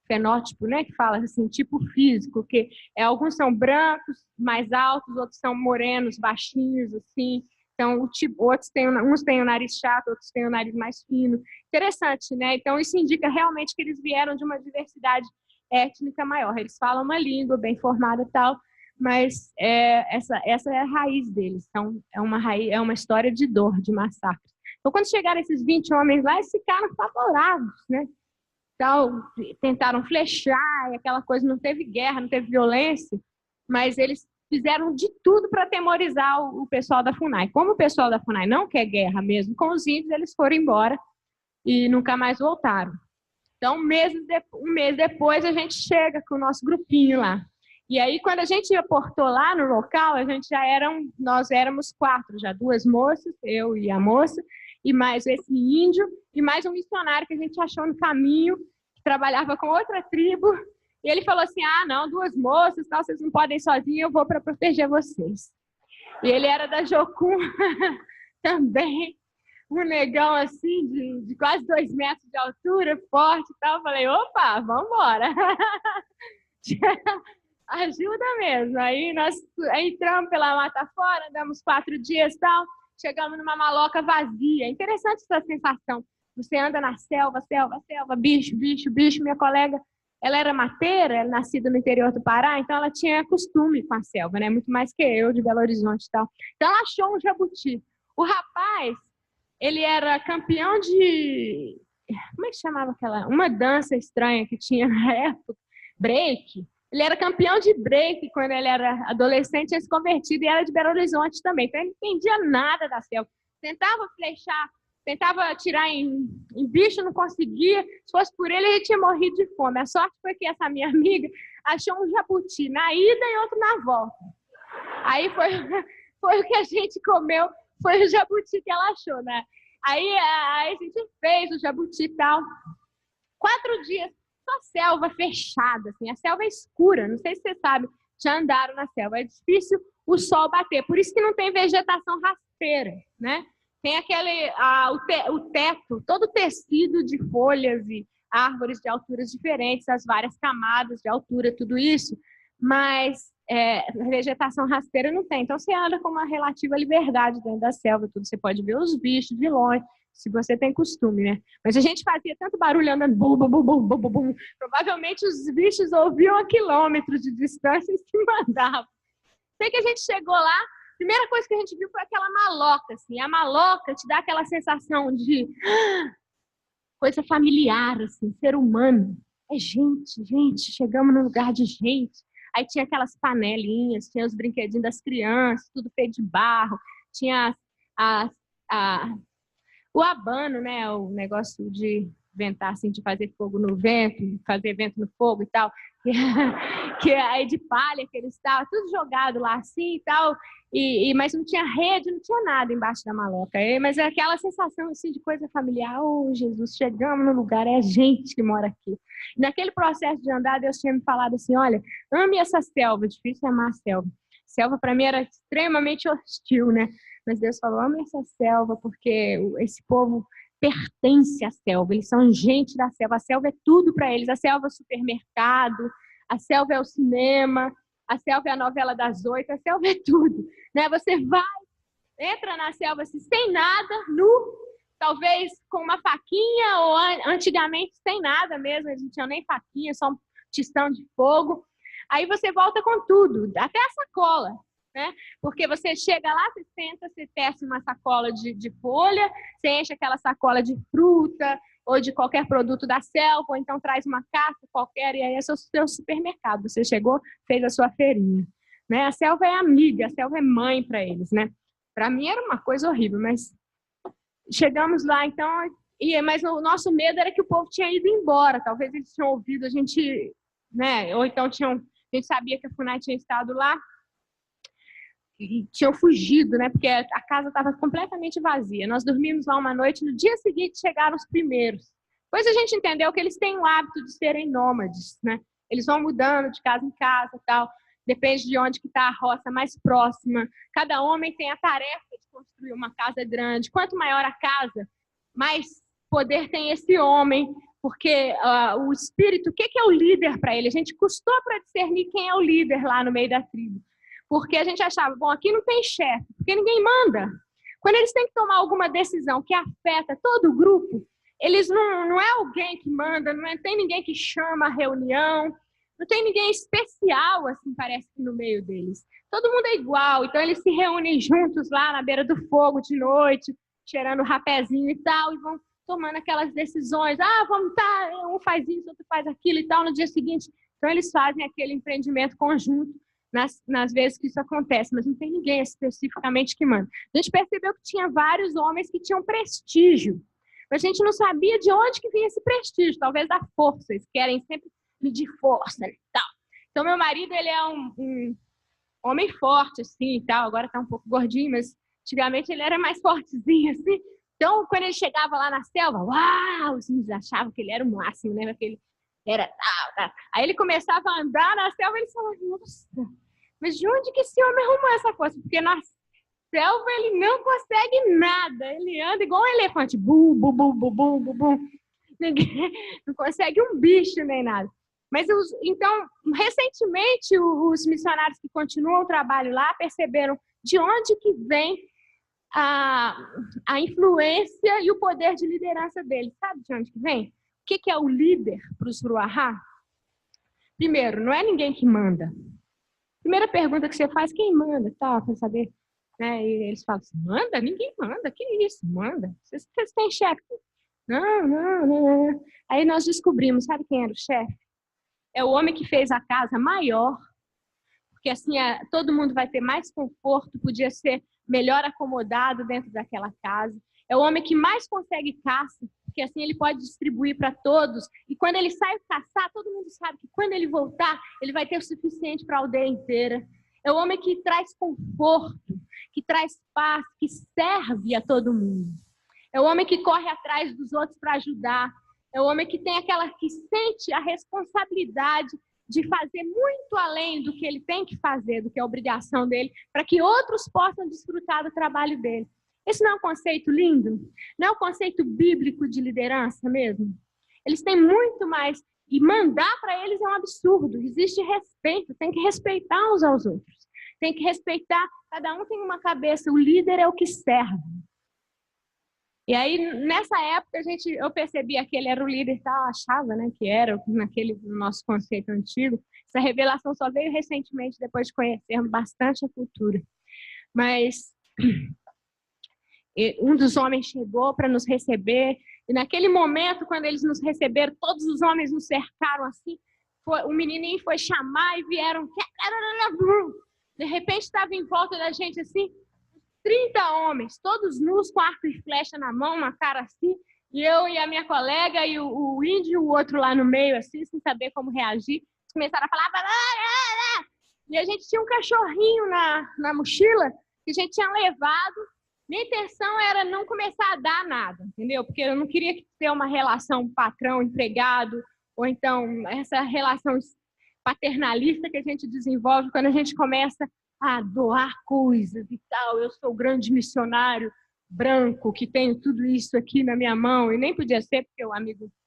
fenótipo, né? Que fala assim, tipo físico, que alguns são brancos, mais altos, outros são morenos, baixinhos, assim. Então, uns têm o nariz chato, outros têm o nariz mais fino. Interessante, né? Então, isso indica realmente que eles vieram de uma diversidade étnica maior. Eles falam uma língua bem formada e tal, mas essa é a raiz deles. Então, é uma história de dor, de massacre. Então, quando chegaram esses 20 homens lá, eles ficaram apavorados, né? Então, tentaram flechar, e aquela coisa, não teve guerra, não teve violência, mas eles fizeram de tudo para atemorizar o pessoal da FUNAI. Como o pessoal da FUNAI não quer guerra mesmo com os índios, eles foram embora e nunca mais voltaram. Então, um mês depois, a gente chega com o nosso grupinho lá. E aí, quando a gente aportou lá no local, nós éramos 4, já 2 moças, eu e a moça, e mais esse índio, e mais um missionário que a gente achou no caminho, que trabalhava com outra tribo. E ele falou assim, não, 2 moças, não, vocês não podem ir sozinhos, eu vou para proteger vocês. E ele era da Jocum também, um negão assim, de quase 2 metros de altura, forte e tal. Eu falei, opa, vamos embora. Ajuda mesmo. Aí nós entramos pela mata fora, andamos 4 dias e tal, chegamos numa maloca vazia. Interessante essa sensação. Você anda na selva, bicho. Minha colega ela era mateira, nascida no interior do Pará, então ela tinha costume com a selva, né? Muito mais que eu, de Belo Horizonte e tal. Então ela achou um jabuti. O rapaz, ele era campeão de... Como é que chamava aquela? Uma dança estranha que tinha na época. Break. Ele era campeão de break quando ele era adolescente, tinha se convertido e era de Belo Horizonte também. Então ele não entendia nada da selva. Tentava flechar, tentava atirar em bicho, não conseguia. Se fosse por ele, ele tinha morrido de fome. A sorte foi que essa minha amiga achou um jabuti na ida e outro na volta. Aí foi o que a gente comeu, foi o jabuti que ela achou, né? Aí a gente fez o jabuti e tal. 4 dias, só selva fechada, assim. A selva é escura, não sei se você sabe, já andaram na selva. É difícil o sol bater, por isso que não tem vegetação rasteira, né? Tem o teto, todo tecido de folhas e árvores de alturas diferentes, as várias camadas de altura, tudo isso, mas vegetação rasteira não tem. Então você anda com uma relativa liberdade dentro da selva, tudo. Você pode ver os bichos de longe, se você tem costume, né? Mas a gente fazia tanto barulho andando, bum, bum, bum, bum, bum, bum. Provavelmente os bichos ouviam a quilômetros de distância e se mandavam. Sei que a gente chegou lá, a primeira coisa que a gente viu foi aquela maloca, assim. A maloca te dá aquela sensação de coisa familiar, assim, ser humano. É gente, chegamos num lugar de gente. Aí tinha aquelas panelinhas, tinha os brinquedinhos das crianças, tudo feito de barro, tinha o abano, né, o negócio de ventar, assim, de fazer fogo no vento, fazer vento no fogo e tal, que aí de palha que eles estavam, tudo jogado lá assim e tal, mas não tinha rede, não tinha nada embaixo da maloca, mas é aquela sensação assim de coisa familiar. Oh, Jesus, chegamos no lugar, é a gente que mora aqui. Naquele processo de andar, Deus tinha me falado assim, olha, ame essa selva, difícil amar a selva. Selva para mim era extremamente hostil, né? Mas Deus falou, ame essa selva, porque esse povo pertence à selva, eles são gente da selva, a selva é tudo para eles, a selva é o supermercado, a selva é o cinema, a selva é a novela das 8, a selva é tudo, né? Você vai, entra na selva assim, sem nada, nu, talvez com uma faquinha, ou antigamente sem nada mesmo, eles não tinham nem faquinha, só um tistão de fogo, aí você volta com tudo, até a sacola, né? Porque você chega lá, você senta, você tece uma sacola de folha, você enche aquela sacola de fruta ou de qualquer produto da selva, ou então traz uma casca qualquer e aí é o seu supermercado. Você chegou, fez a sua feirinha, né? A selva é amiga, a selva é mãe para eles, né? Para mim era uma coisa horrível, mas chegamos lá, então, mas o nosso medo era que o povo tinha ido embora, talvez eles tinham ouvido a gente, né? Ou então a gente sabia que a FUNAI tinha estado lá e tinham fugido, né? Porque a casa estava completamente vazia. Nós dormimos lá uma noite, no dia seguinte chegaram os primeiros. Depois a gente entendeu que eles têm o hábito de serem nômades, né? Eles vão mudando de casa em casa e tal, depende de onde que está a roça mais próxima. Cada homem tem a tarefa de construir uma casa grande. Quanto maior a casa, mais poder tem esse homem, porque o espírito, o que é o líder para ele? A gente custou para discernir quem é o líder lá no meio da tribo. Porque a gente achava, bom, aqui não tem chefe, porque ninguém manda. Quando eles têm que tomar alguma decisão que afeta todo o grupo, eles não é alguém que manda, tem ninguém que chama a reunião, não tem ninguém especial, assim, parece que no meio deles. Todo mundo é igual, então eles se reúnem juntos lá na beira do fogo de noite, cheirando rapézinho e tal, e vão tomando aquelas decisões. Vamos um faz isso, outro faz aquilo e tal, no dia seguinte. Então eles fazem aquele empreendimento conjunto, nas vezes que isso acontece, mas não tem ninguém especificamente que manda. A gente percebeu que tinha vários homens que tinham prestígio, mas a gente não sabia de onde que vinha esse prestígio, talvez da força, eles querem sempre medir força e tal. Então, meu marido, ele é um homem forte, assim, e tal, agora tá um pouco gordinho, mas antigamente ele era mais fortezinho, assim. Então, quando ele chegava lá na selva, uau, assim, eles achavam que ele era o máximo, né, porque ele era tal. Aí ele começava a andar na selva e ele falava, nossa, mas de onde que esse homem arrumou essa força? Porque na selva ele não consegue nada, ele anda igual um elefante, bum, bum, bum, bum, bum, bum, bum. Ninguém, não consegue um bicho nem nada. Mas, então, recentemente, os missionários que continuam o trabalho lá perceberam de onde que vem a influência e o poder de liderança deles. Sabe de onde que vem? O que é o líder para os Ruahá? Primeiro, não é ninguém que manda. Primeira pergunta que você faz, quem manda? Tá, para saber. Né? E eles falam assim, manda? Ninguém manda. Que isso? Manda? Vocês têm chefe? Não. Aí nós descobrimos, sabe quem era o chefe? É o homem que fez a casa maior, porque assim todo mundo vai ter mais conforto, podia ser melhor acomodado dentro daquela casa. É o homem que mais consegue caça, porque assim ele pode distribuir para todos. E quando ele sai caçar, todo mundo sabe que quando ele voltar, ele vai ter o suficiente para a aldeia inteira. É o homem que traz conforto, que traz paz, que serve a todo mundo. É o homem que corre atrás dos outros para ajudar. É o homem que que sente a responsabilidade de fazer muito além do que ele tem que fazer, do que é a obrigação dele, para que outros possam desfrutar do trabalho dele. Esse não é um conceito lindo? Não é um conceito bíblico de liderança mesmo? Eles têm muito mais, e mandar para eles é um absurdo. Existe respeito, tem que respeitar uns aos outros. Tem que respeitar, cada um tem uma cabeça, o líder é o que serve. E aí, nessa época, eu percebia que ele era o líder e tal, achava, né, que era naquele nosso conceito antigo. Essa revelação só veio recentemente, depois de conhecermos bastante a cultura. Mas um dos homens chegou para nos receber, e naquele momento, quando eles nos receberam, todos os homens nos cercaram assim, o menininho foi chamar e vieram, de repente estava em volta da gente assim, 30 homens, todos nus, com arco e flecha na mão, uma cara assim, e eu e a minha colega e o índio e o outro lá no meio, assim, sem saber como reagir. Eles começaram a falar, e a gente tinha um cachorrinho na mochila que a gente tinha levado. Minha intenção era não começar a dar nada, entendeu? Porque eu não queria ter uma relação patrão-empregado, ou então essa relação paternalista que a gente desenvolve quando a gente começa a doar coisas e tal. Eu sou o grande missionário branco que tenho tudo isso aqui na minha mão, e nem podia ser porque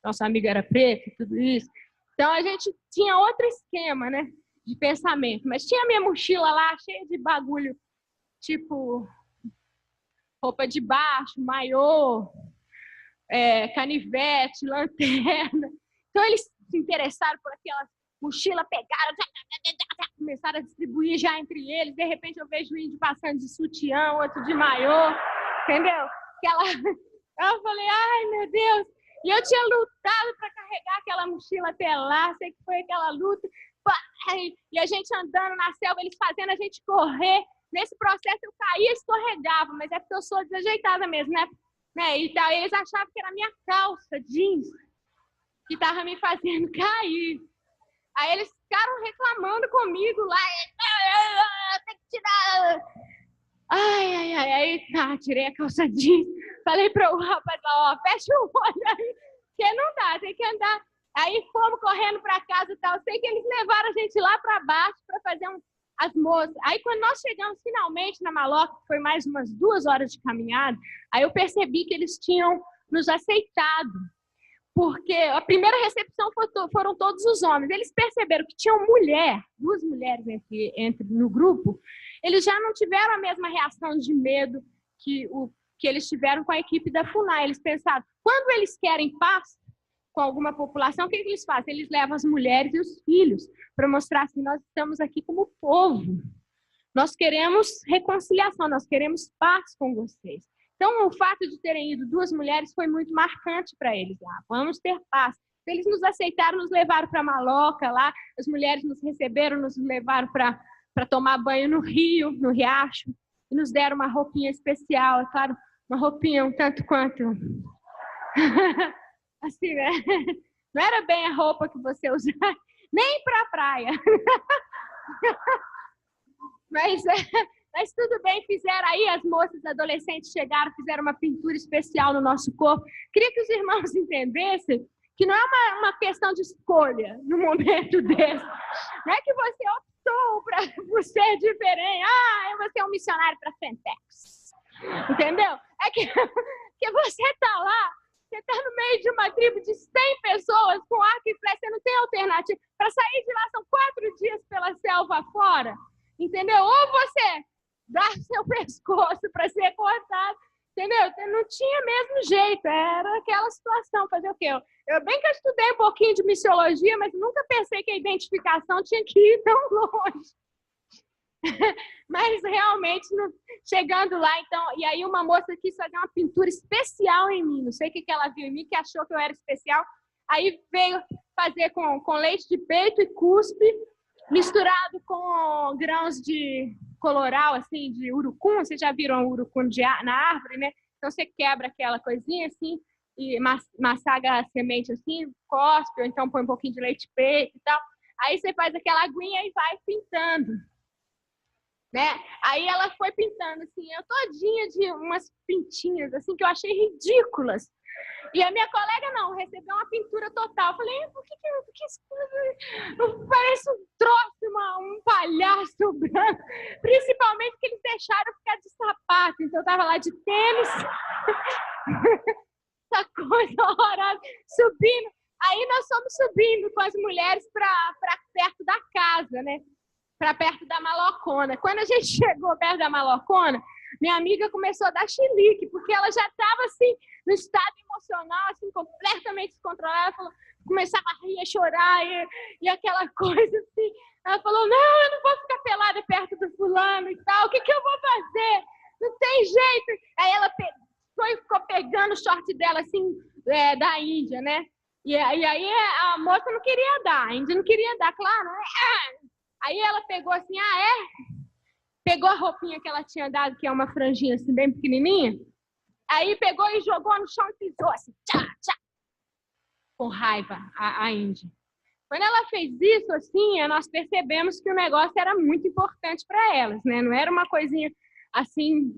nosso amigo era preto e tudo isso. Então a gente tinha outro esquema, né, de pensamento, mas tinha a minha mochila lá cheia de bagulho, tipo roupa de baixo, maiô, canivete, lanterna. Então eles se interessaram por aquela mochila, pegaram, começaram a distribuir já entre eles. De repente eu vejo o índio passando de sutiã, outro de maiô, entendeu? Eu falei, ai meu Deus, e eu tinha lutado para carregar aquela mochila até lá, sei que foi aquela luta, e a gente andando na selva, eles fazendo a gente correr. Nesse processo eu caía e escorregava, mas é porque eu sou desajeitada mesmo, né? E tal, eles achavam que era a minha calça jeans que estava me fazendo cair. Aí eles ficaram reclamando comigo lá. Tem que tirar. Aí tirei a calça jeans. Falei para o rapaz lá, fecha o olho aí, porque não dá, tem que andar. Aí fomos correndo para casa e tal. Sei que eles levaram a gente lá para baixo para fazer as moças. Aí quando nós chegamos finalmente na Maloca, foi mais umas 2 horas de caminhada, aí eu percebi que eles tinham nos aceitado. Porque a primeira recepção foram todos os homens. Eles perceberam que tinham 2 mulheres no grupo. Eles já não tiveram a mesma reação de medo que eles tiveram com a equipe da FUNAI. Eles pensaram, quando eles querem paz com alguma população, o que eles fazem? Eles levam as mulheres e os filhos para mostrar assim, nós estamos aqui como povo. Nós queremos reconciliação, nós queremos paz com vocês. Então, o fato de terem ido 2 mulheres foi muito marcante para eles lá. Vamos ter paz. Eles nos aceitaram, nos levaram para Maloca lá. As mulheres nos receberam, nos levaram para tomar banho no rio, no riacho. E nos deram uma roupinha especial, é claro, uma roupinha um tanto quanto... assim, né? Não era bem a roupa que você usava, nem para a praia. Mas tudo bem, fizeram aí, as moças adolescentes chegaram, fizeram uma pintura especial no nosso corpo. Queria que os irmãos entendessem que não é uma questão de escolha no momento desse. Não é que você optou por ser diferente. Eu vou ser um missionário para Fentex. Entendeu? É que você está lá, você está no meio de uma tribo de 100 pessoas com arco e flecha, você não tem alternativa. Para sair de lá são 4 dias pela selva fora. Entendeu? Ou você dá seu pescoço para ser cortado, Entendeu? Não tinha mesmo jeito, era aquela situação, fazer o quê? Eu bem que eu estudei um pouquinho de missiologia, mas nunca pensei que a identificação tinha que ir tão longe. Mas realmente, chegando lá, então, e aí uma moça quis fazer uma pintura especial em mim, não sei o que ela viu em mim, que achou que eu era especial, aí veio fazer com leite de peito e cuspe, misturado com grãos de coloral, assim, de urucum. Vocês já viram urucum na árvore, né? Então você quebra aquela coisinha assim e massaga a semente assim, cospe, ou então põe um pouquinho de leite de peito e tal. Aí você faz aquela aguinha e vai pintando, né? Aí ela foi pintando assim, eu todinha de umas pintinhas assim que eu achei ridículas. E a minha colega não, recebeu uma pintura total. Eu falei, por que isso parece um troço, um palhaço branco. Principalmente porque eles deixaram eu ficar de sapato. Então eu tava lá de tênis. Essa coisa horrorosa, subindo. Aí nós fomos subindo com as mulheres para perto da casa, né? Para perto da malocona. Quando a gente chegou perto da malocona, minha amiga começou a dar chilique, porque ela já estava assim, no estado emocional, assim, completamente descontrolada. Ela começava a rir, a chorar e aquela coisa assim. Ela falou, não, eu não vou ficar pelada perto do fulano e tal, o que eu vou fazer? Não tem jeito. Aí ela ficou pegando o short dela, assim, da Índia, né? E aí a moça não queria dar, a Índia não queria dar, claro. Aí ela pegou assim, pegou a roupinha que ela tinha dado, que é uma franjinha assim, bem pequenininha. Aí pegou e jogou no chão e pisou assim, tchá, tchá, com raiva, a Índia. Quando ela fez isso, assim, nós percebemos que o negócio era muito importante para elas, né? Não era uma coisinha assim,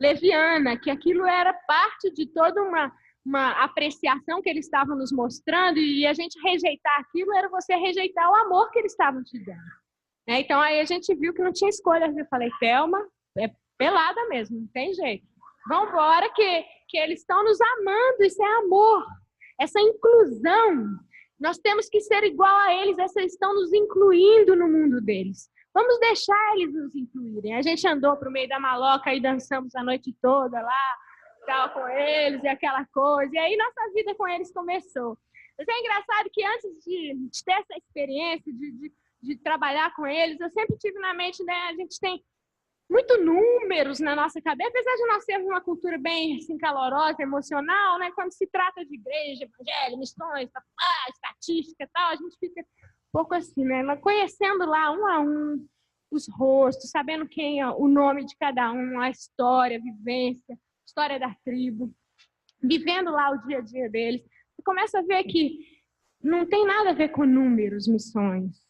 leviana, que aquilo era parte de toda uma apreciação que eles estavam nos mostrando, e a gente rejeitar aquilo era você rejeitar o amor que eles estavam te dando. Então, aí a gente viu que não tinha escolha. Eu falei, Thelma, é pelada mesmo, não tem jeito. Vamos embora que eles estão nos amando, isso é amor. Essa inclusão, nós temos que ser igual a eles, eles estão nos incluindo no mundo deles. Vamos deixar eles nos incluírem. A gente andou para o meio da maloca e dançamos a noite toda lá, tal, com eles e aquela coisa. E aí nossa vida com eles começou. Mas é engraçado que antes de ter essa experiência, de trabalhar com eles, eu sempre tive na mente, né, a gente tem muitos números na nossa cabeça, apesar de nós termos uma cultura bem assim, calorosa, emocional, né, quando se trata de igreja, evangelho, missões, estatística e tal, a gente fica um pouco assim, né, conhecendo lá um a um os rostos, sabendo quem é o nome de cada um, a história, a vivência, a história da tribo, vivendo lá o dia a dia deles. Você começa a ver que não tem nada a ver com números, missões.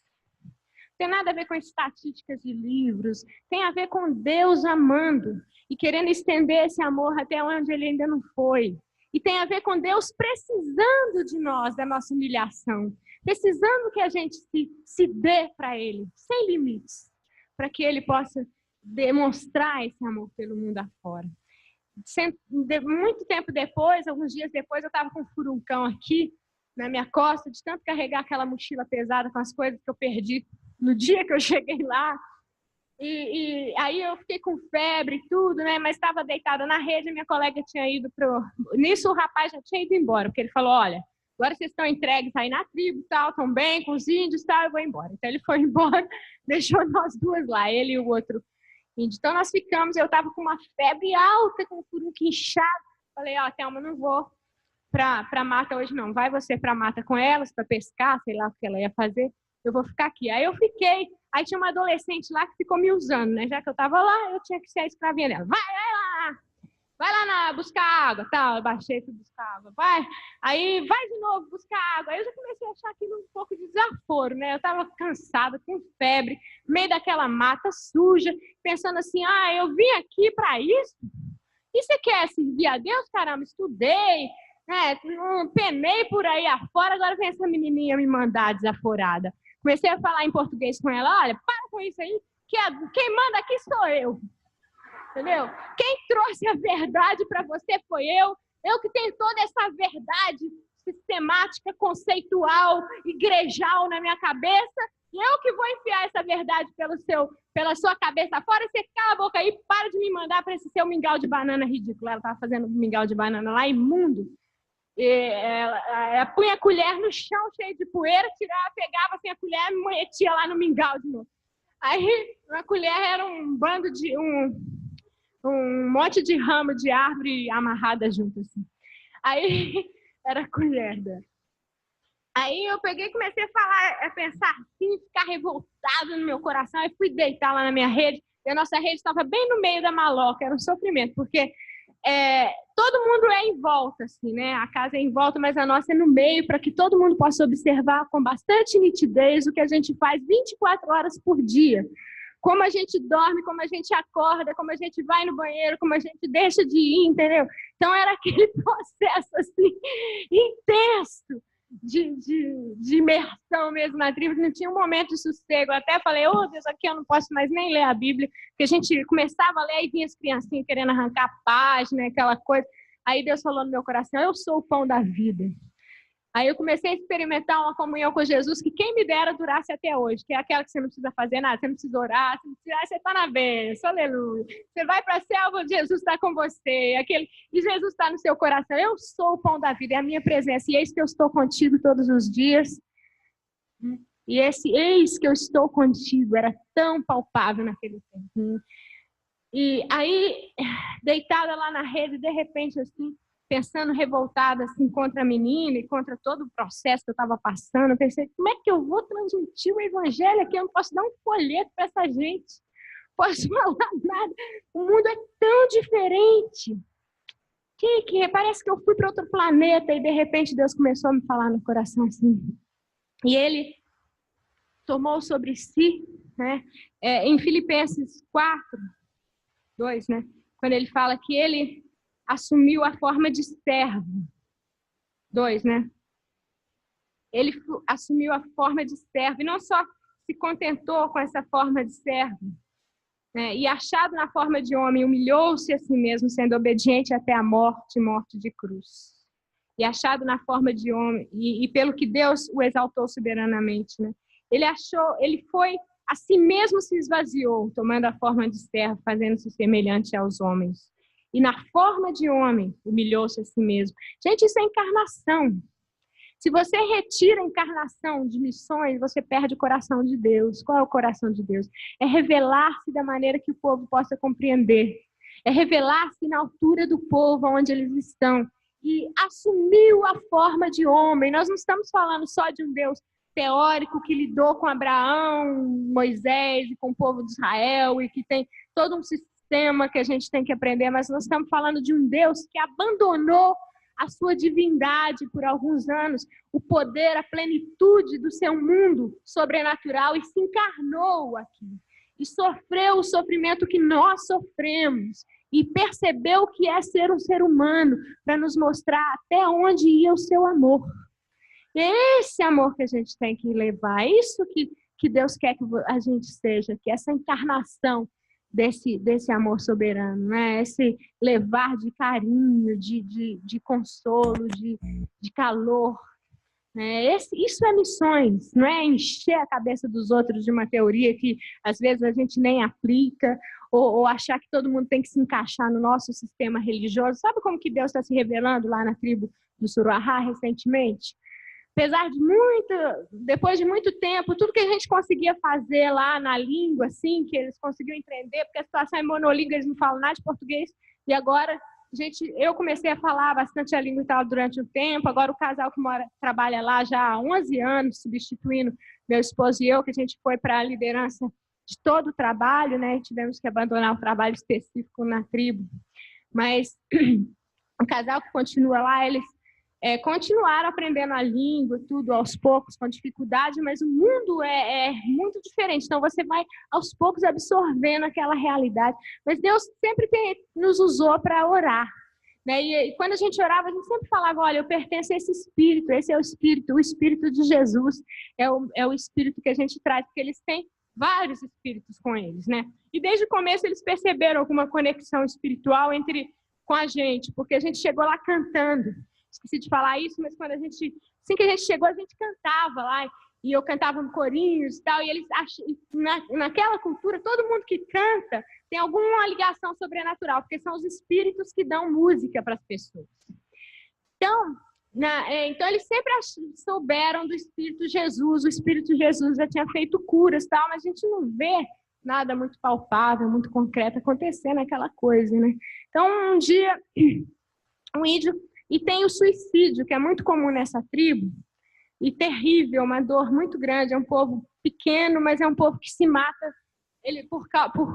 Tem nada a ver com estatísticas de livros, tem a ver com Deus amando e querendo estender esse amor até onde ele ainda não foi. E tem a ver com Deus precisando de nós, da nossa humilhação, precisando que a gente se dê para ele, sem limites, para que ele possa demonstrar esse amor pelo mundo afora. Muito tempo depois, alguns dias depois, eu estava com um furuncão aqui na minha costa, de tanto carregar aquela mochila pesada com as coisas que eu perdi no dia que eu cheguei lá, e aí eu fiquei com febre e tudo, né? Mas estava deitada na rede, minha colega tinha ido nisso o rapaz já tinha ido embora, porque ele falou, olha, agora vocês estão entregues aí na tribo, tal, estão bem com os índios, tal, eu vou embora. Então ele foi embora, deixou nós duas lá, ele e o outro índio. Então nós ficamos, eu estava com uma febre alta, com o furunco inchado. Falei, Thelma, não vou para mata hoje não, vai você para mata com elas, para pescar, sei lá o que ela ia fazer. Eu vou ficar aqui. Aí eu fiquei. Aí tinha uma adolescente lá que ficou me usando, né? Já que eu estava lá, eu tinha que ser a escravinha dela. Vai lá buscar água, tal. Eu baixei para buscar água. Aí vai de novo buscar água. Aí eu já comecei a achar aquilo um pouco de desaforo, né? Eu estava cansada, com febre, no meio daquela mata suja, pensando assim, eu vim aqui para isso? E você quer servir a Deus? Caramba, estudei, né? Penei por aí afora, agora vem essa menininha me mandar desaforada. Comecei a falar em português com ela, olha, para com isso aí, quem manda aqui sou eu, entendeu? Quem trouxe a verdade para você foi eu que tenho toda essa verdade sistemática, conceitual, igrejal na minha cabeça, E eu que vou enfiar essa verdade pela sua cabeça fora, você cala a boca aí, para de me mandar para esse seu mingau de banana ridículo. Ela estava fazendo mingau de banana lá, imundo. E ela punha a colher no chão, cheio de poeira, tirava, pegava assim a colher e metia lá no mingau de novo. Aí a colher era um bando de... um monte de ramo de árvore amarrada junto, assim. Aí era a colher dela. Aí eu peguei e comecei a pensar assim, ficar revoltada no meu coração. Aí fui deitar lá na minha rede, e a nossa rede estava bem no meio da maloca, era um sofrimento, porque todo mundo é em volta, assim, né? A casa é em volta, mas a nossa é no meio, para que todo mundo possa observar com bastante nitidez o que a gente faz 24 horas por dia. Como a gente dorme, como a gente acorda, como a gente vai no banheiro, como a gente deixa de ir, entendeu? Então era aquele processo assim, intenso de imersão mesmo na tribo, não tinha um momento de sossego. Eu até falei, Deus, aqui eu não posso mais nem ler a Bíblia, porque a gente começava a ler e vinha as criancinhas querendo arrancar a página, aquela coisa. Aí Deus falou no meu coração, eu sou o pão da vida. Aí eu comecei a experimentar uma comunhão com Jesus que quem me dera durasse até hoje, que é aquela que você não precisa fazer nada, você não precisa orar, você está na bênção, aleluia. Você vai para a selva, Jesus está com você, e Jesus está no seu coração. Eu sou o pão da vida, é a minha presença, e eis que eu estou contigo todos os dias. E esse eis que eu estou contigo era tão palpável naquele tempo. E aí, deitada lá na rede, de repente, assim, pensando revoltada assim, contra a menina e contra todo o processo que eu estava passando, eu pensei, como é que eu vou transmitir o evangelho aqui? Eu não posso dar um folheto para essa gente, não posso falar nada. O mundo é tão diferente que parece que eu fui para outro planeta e de repente Deus começou a me falar no coração assim. E Ele tomou sobre si, né? Em Filipenses 4:2, né? Quando Ele fala que Ele assumiu a forma de servo. 2, né? Ele assumiu a forma de servo e não só se contentou com essa forma de servo, né? E achado na forma de homem, humilhou-se a si mesmo, sendo obediente até a morte de cruz. E achado na forma de homem, e pelo que Deus o exaltou soberanamente, né? Ele foi, a si mesmo se esvaziou, tomando a forma de servo, fazendo-se semelhante aos homens. E na forma de homem, humilhou-se a si mesmo. Gente, isso é encarnação. Se você retira a encarnação de missões, você perde o coração de Deus. Qual é o coração de Deus? É revelar-se da maneira que o povo possa compreender. É revelar-se na altura do povo, onde eles estão. E assumiu a forma de homem. Nós não estamos falando só de um Deus teórico que lidou com Abraão, Moisés e com o povo de Israel e que tem todo um sistema que a gente tem que aprender, mas nós estamos falando de um Deus que abandonou a sua divindade por alguns anos, o poder, a plenitude do seu mundo sobrenatural e se encarnou aqui. E sofreu o sofrimento que nós sofremos. E percebeu o que é ser um ser humano para nos mostrar até onde ia o seu amor. É esse amor que a gente tem que levar. É isso que Deus quer que a gente seja, que essa encarnação desse amor soberano, né? Esse levar de carinho, de consolo, de calor. Né? Isso é missões, não é encher a cabeça dos outros de uma teoria que às vezes a gente nem aplica, ou achar que todo mundo tem que se encaixar no nosso sistema religioso. Sabe como que Deus está se revelando lá na tribo do Suruahá recentemente? Apesar de depois de muito tempo, tudo que a gente conseguia fazer lá na língua, assim, que eles conseguiam entender, porque a situação é monolíngua, eles não falam nada de português, e agora eu comecei a falar bastante a língua e tal durante um tempo, agora o casal que trabalha lá já há 11 anos, substituindo meu esposo e eu, que a gente foi para a liderança de todo o trabalho, né? Tivemos que abandonar o trabalho específico na tribo, mas o casal que continua lá, eles continuaram aprendendo a língua, tudo aos poucos, com dificuldade, mas o mundo é muito diferente. Então, você vai, aos poucos, absorvendo aquela realidade. Mas Deus sempre nos usou para orar. Né? E quando a gente orava, a gente sempre falava, olha, eu pertenço a esse Espírito, esse é o Espírito de Jesus. É o Espírito que a gente traz, porque eles têm vários Espíritos com eles. Né? E desde o começo, eles perceberam alguma conexão espiritual com a gente, porque a gente chegou lá cantando. Esqueci de falar isso, mas assim que a gente chegou, a gente cantava lá. e eu cantava corinhos e tal, e eles naquela cultura, todo mundo que canta tem alguma ligação sobrenatural, porque são os espíritos que dão música para as pessoas. Então eles sempre souberam do Espírito Jesus, o Espírito Jesus já tinha feito curas e tal, mas a gente não vê nada muito palpável, muito concreto acontecer naquela coisa, né? Então, um dia, um índio, e tem o suicídio, que é muito comum nessa tribo, e terrível, uma dor muito grande, é um povo pequeno, mas é um povo que se mata.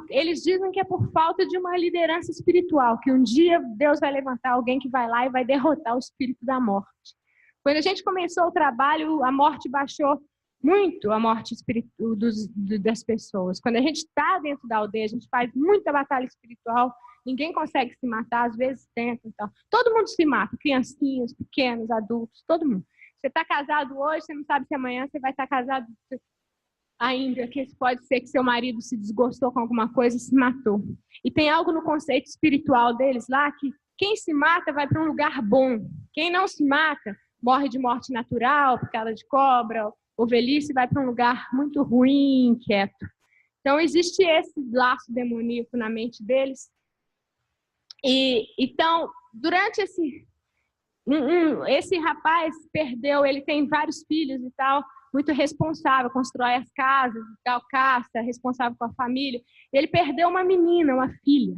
Eles dizem que é por falta de uma liderança espiritual, que um dia Deus vai levantar alguém que vai lá e vai derrotar o espírito da morte. Quando a gente começou o trabalho, a morte baixou muito, a morte espiritual das pessoas. Quando a gente está dentro da aldeia, a gente faz muita batalha espiritual, ninguém consegue se matar, às vezes tenta e tal. Todo mundo se mata, criancinhas, pequenos, adultos, todo mundo. Você está casado hoje, você não sabe se amanhã você vai estar casado ainda, que pode ser que seu marido se desgostou com alguma coisa e se matou. E tem algo no conceito espiritual deles lá, que quem se mata vai para um lugar bom. Quem não se mata, morre de morte natural, picada de cobra, ou velhice, vai para um lugar muito ruim, inquieto. Então, existe esse laço demoníaco na mente deles. Então, durante esse rapaz perdeu, ele tem vários filhos e tal, muito responsável, constrói as casas e tal, caça, responsável com a família. Ele perdeu uma menina, uma filha,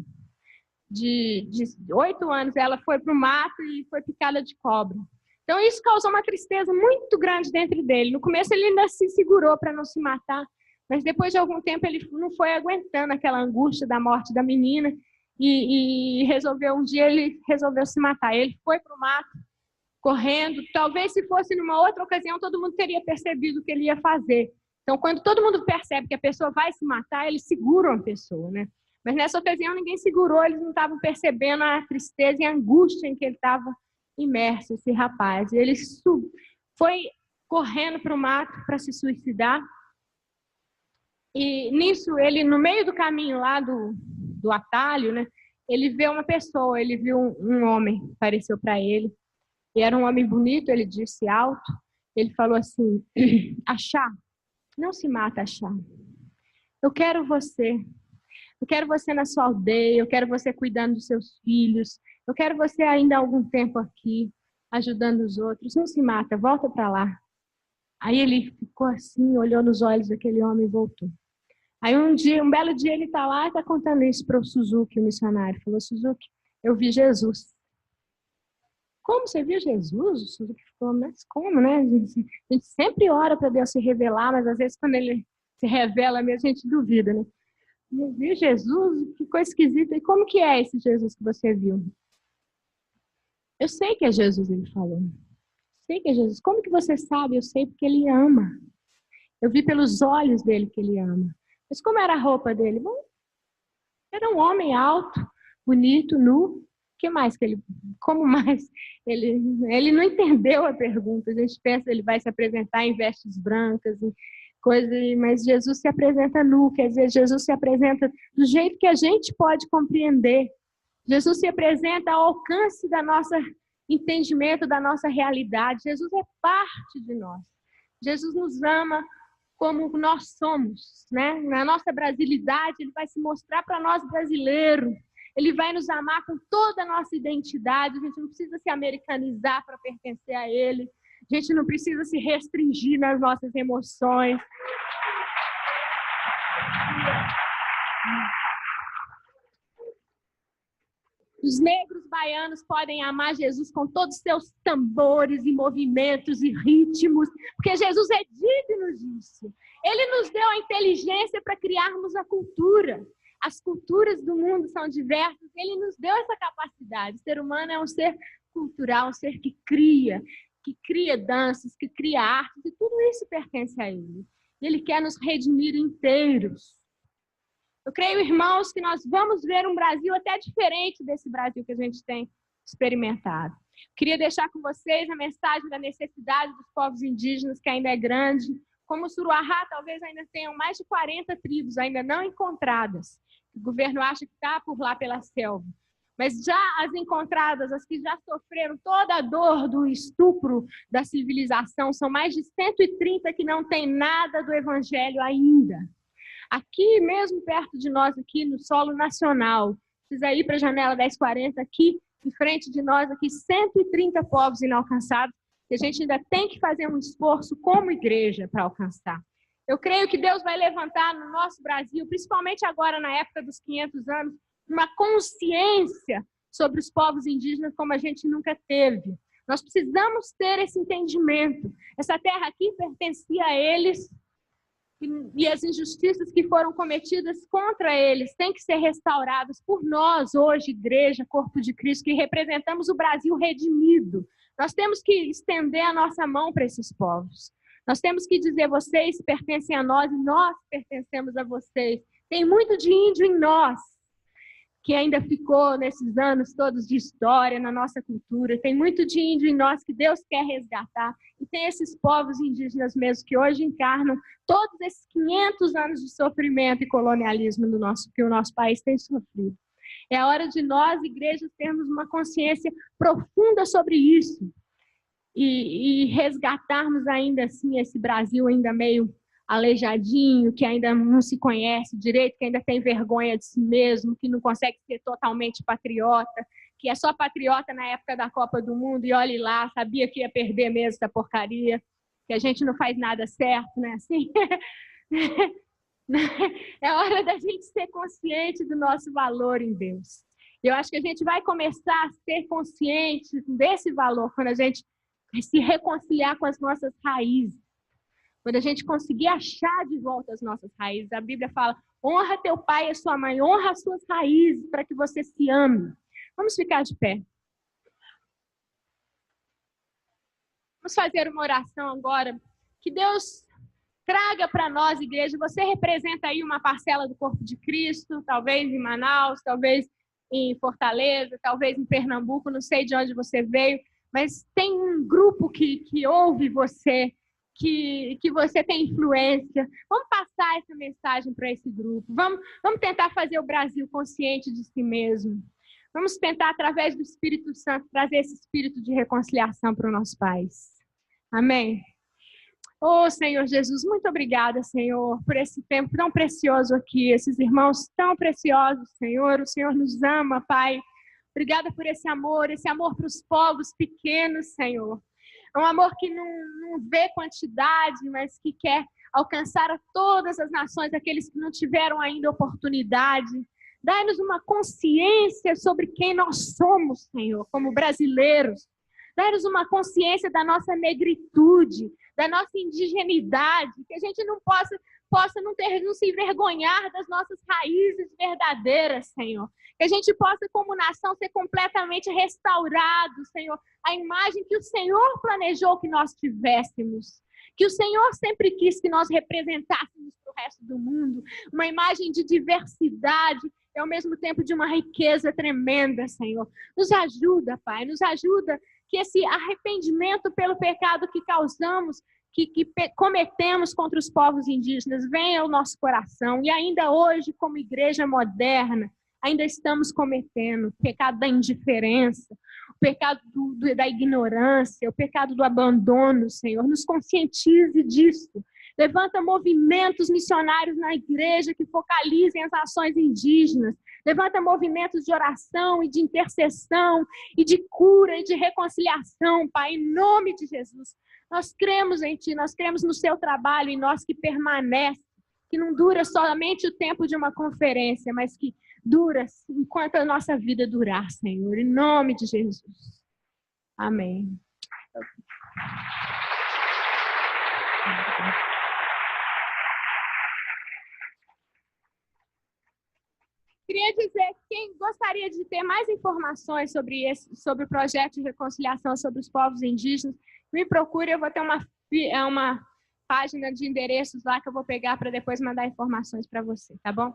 de 8 anos. Ela foi para o mato e foi picada de cobra. Então, isso causou uma tristeza muito grande dentro dele. No começo, ele ainda se segurou para não se matar, mas depois de algum tempo, ele não foi aguentando aquela angústia da morte da menina e um dia ele resolveu se matar. Ele foi para o mato, correndo. Talvez, se fosse numa outra ocasião, todo mundo teria percebido o que ele ia fazer. Então, quando todo mundo percebe que a pessoa vai se matar, eles seguram a pessoa, né? Mas nessa ocasião, ninguém segurou, eles não estavam percebendo a tristeza e a angústia em que ele estava imerso, esse rapaz. Ele foi correndo para o mato para se suicidar. E nisso, ele, no meio do caminho lá do atalho, né, ele vê uma pessoa, ele viu um homem, apareceu para ele. E era um homem bonito, ele disse alto. Ele falou assim: Axá, não se mata, Axá. Eu quero você. Eu quero você na sua aldeia, eu quero você cuidando dos seus filhos, eu quero você ainda há algum tempo aqui, ajudando os outros. Não se mata, volta para lá. Aí ele ficou assim, olhou nos olhos daquele homem e voltou. Aí um belo dia ele está lá e está contando isso para o Suzuki, o missionário. Falou: Suzuki, eu vi Jesus. Como você viu Jesus? O Suzuki ficou: mas como, né? A gente sempre ora para Deus se revelar, mas às vezes quando ele se revela mesmo, a gente duvida, né? Eu vi Jesus, que coisa esquisita. E como que é esse Jesus que você viu? Eu sei que é Jesus, ele falou. Sei que é Jesus. Como que você sabe? Eu sei porque ele ama. Eu vi pelos olhos dele que ele ama. Mas como era a roupa dele? Bom, era um homem alto, bonito, nu. O que mais que ele... Como mais? Ele não entendeu a pergunta. A gente pensa, ele vai se apresentar em vestes brancas, mas Jesus se apresenta nu, quer dizer, Jesus se apresenta do jeito que a gente pode compreender. Jesus se apresenta ao alcance da nossa entendimento, da nossa realidade. Jesus é parte de nós. Jesus nos ama como nós somos, né? Na nossa brasilidade, ele vai se mostrar para nós brasileiros. Ele vai nos amar com toda a nossa identidade. A gente não precisa se americanizar para pertencer a ele. A gente não precisa se restringir nas nossas emoções. Os negros baianos podem amar Jesus com todos os seus tambores e movimentos e ritmos, porque Jesus é digno disso. Ele nos deu a inteligência para criarmos a cultura. As culturas do mundo são diversas, ele nos deu essa capacidade. O ser humano é um ser cultural, um ser que cria danças, que cria artes, e tudo isso pertence a ele. E ele quer nos redimir inteiros. Eu creio, irmãos, que nós vamos ver um Brasil até diferente desse Brasil que a gente tem experimentado. Queria deixar com vocês a mensagem da necessidade dos povos indígenas, que ainda é grande. Como o Suruahá, talvez ainda tenham mais de 40 tribos ainda não encontradas. O governo acha que está por lá pela selva. Mas já as encontradas, as que já sofreram toda a dor do estupro da civilização, são mais de 130 que não têm nada do evangelho ainda. Aqui mesmo perto de nós, aqui no solo nacional, precisa ir para a janela 1040, aqui em frente de nós, aqui 130 povos inalcançados, que a gente ainda tem que fazer um esforço como igreja para alcançar. Eu creio que Deus vai levantar no nosso Brasil, principalmente agora na época dos 500 anos, uma consciência sobre os povos indígenas como a gente nunca teve. Nós precisamos ter esse entendimento. Essa terra aqui pertencia a eles e as injustiças que foram cometidas contra eles têm que ser restauradas por nós hoje, igreja, corpo de Cristo, que representamos o Brasil redimido. Nós temos que estender a nossa mão para esses povos. Nós temos que dizer, vocês pertencem a nós e nós pertencemos a vocês. Tem muito de índio em nós, que ainda ficou nesses anos todos de história, na nossa cultura. Tem muito de índio em nós que Deus quer resgatar. E tem esses povos indígenas mesmo que hoje encarnam todos esses 500 anos de sofrimento e colonialismo que o nosso país tem sofrido. É a hora de nós, igrejas, termos uma consciência profunda sobre isso e resgatarmos ainda assim esse Brasil ainda meio aleijadinho, que ainda não se conhece direito, que ainda tem vergonha de si mesmo, que não consegue ser totalmente patriota, que é só patriota na época da Copa do Mundo e olhe lá, sabia que ia perder mesmo essa porcaria, que a gente não faz nada certo, né? Assim, é hora da gente ser consciente do nosso valor em Deus. Eu acho que a gente vai começar a ser consciente desse valor quando a gente se reconciliar com as nossas raízes. Quando a gente conseguir achar de volta as nossas raízes. A Bíblia fala, honra teu pai e a sua mãe, honra as suas raízes para que você se ame. Vamos ficar de pé. Vamos fazer uma oração agora. Que Deus traga para nós, igreja, você representa aí uma parcela do corpo de Cristo, talvez em Manaus, talvez em Fortaleza, talvez em Pernambuco, não sei de onde você veio, mas tem um grupo que ouve você, que você tem influência. Vamos passar essa mensagem para esse grupo. Vamos tentar fazer o Brasil consciente de si mesmo. Vamos tentar, através do Espírito Santo, trazer esse espírito de reconciliação para o nosso país. Amém? Oh, Senhor Jesus, muito obrigada, Senhor, por esse tempo tão precioso aqui, esses irmãos tão preciosos, Senhor. O Senhor nos ama, Pai. Obrigada por esse amor para os povos pequenos, Senhor. É um amor que não vê quantidade, mas que quer alcançar a todas as nações, aqueles que não tiveram ainda oportunidade. Dai-nos uma consciência sobre quem nós somos, Senhor, como brasileiros. Dai-nos uma consciência da nossa negritude, da nossa indigenidade, que a gente não possa não se envergonhar das nossas raízes verdadeiras, Senhor. Que a gente possa, como nação, ser completamente restaurado, Senhor, a imagem que o Senhor planejou que nós tivéssemos. Que o Senhor sempre quis que nós representássemos para o resto do mundo. Uma imagem de diversidade e, ao mesmo tempo, de uma riqueza tremenda, Senhor. Nos ajuda, Pai, nos ajuda que esse arrependimento pelo pecado que causamos, que cometemos contra os povos indígenas, venha ao nosso coração. E ainda hoje, como igreja moderna, ainda estamos cometendo o pecado da indiferença, o pecado da ignorância, o pecado do abandono, Senhor. Nos conscientize disso. Levanta movimentos missionários na igreja que focalizem as ações indígenas. Levanta movimentos de oração e de intercessão e de cura e de reconciliação, Pai, em nome de Jesus. Nós cremos em Ti, nós cremos no Seu trabalho, em nós que permanece, que não dura somente o tempo de uma conferência, mas que dura enquanto a nossa vida durar, Senhor, em nome de Jesus. Amém. Queria dizer que quem gostaria de ter mais informações sobre o projeto de reconciliação sobre os povos indígenas, me procure, eu vou ter uma página de endereços lá que eu vou pegar para depois mandar informações para você, tá bom?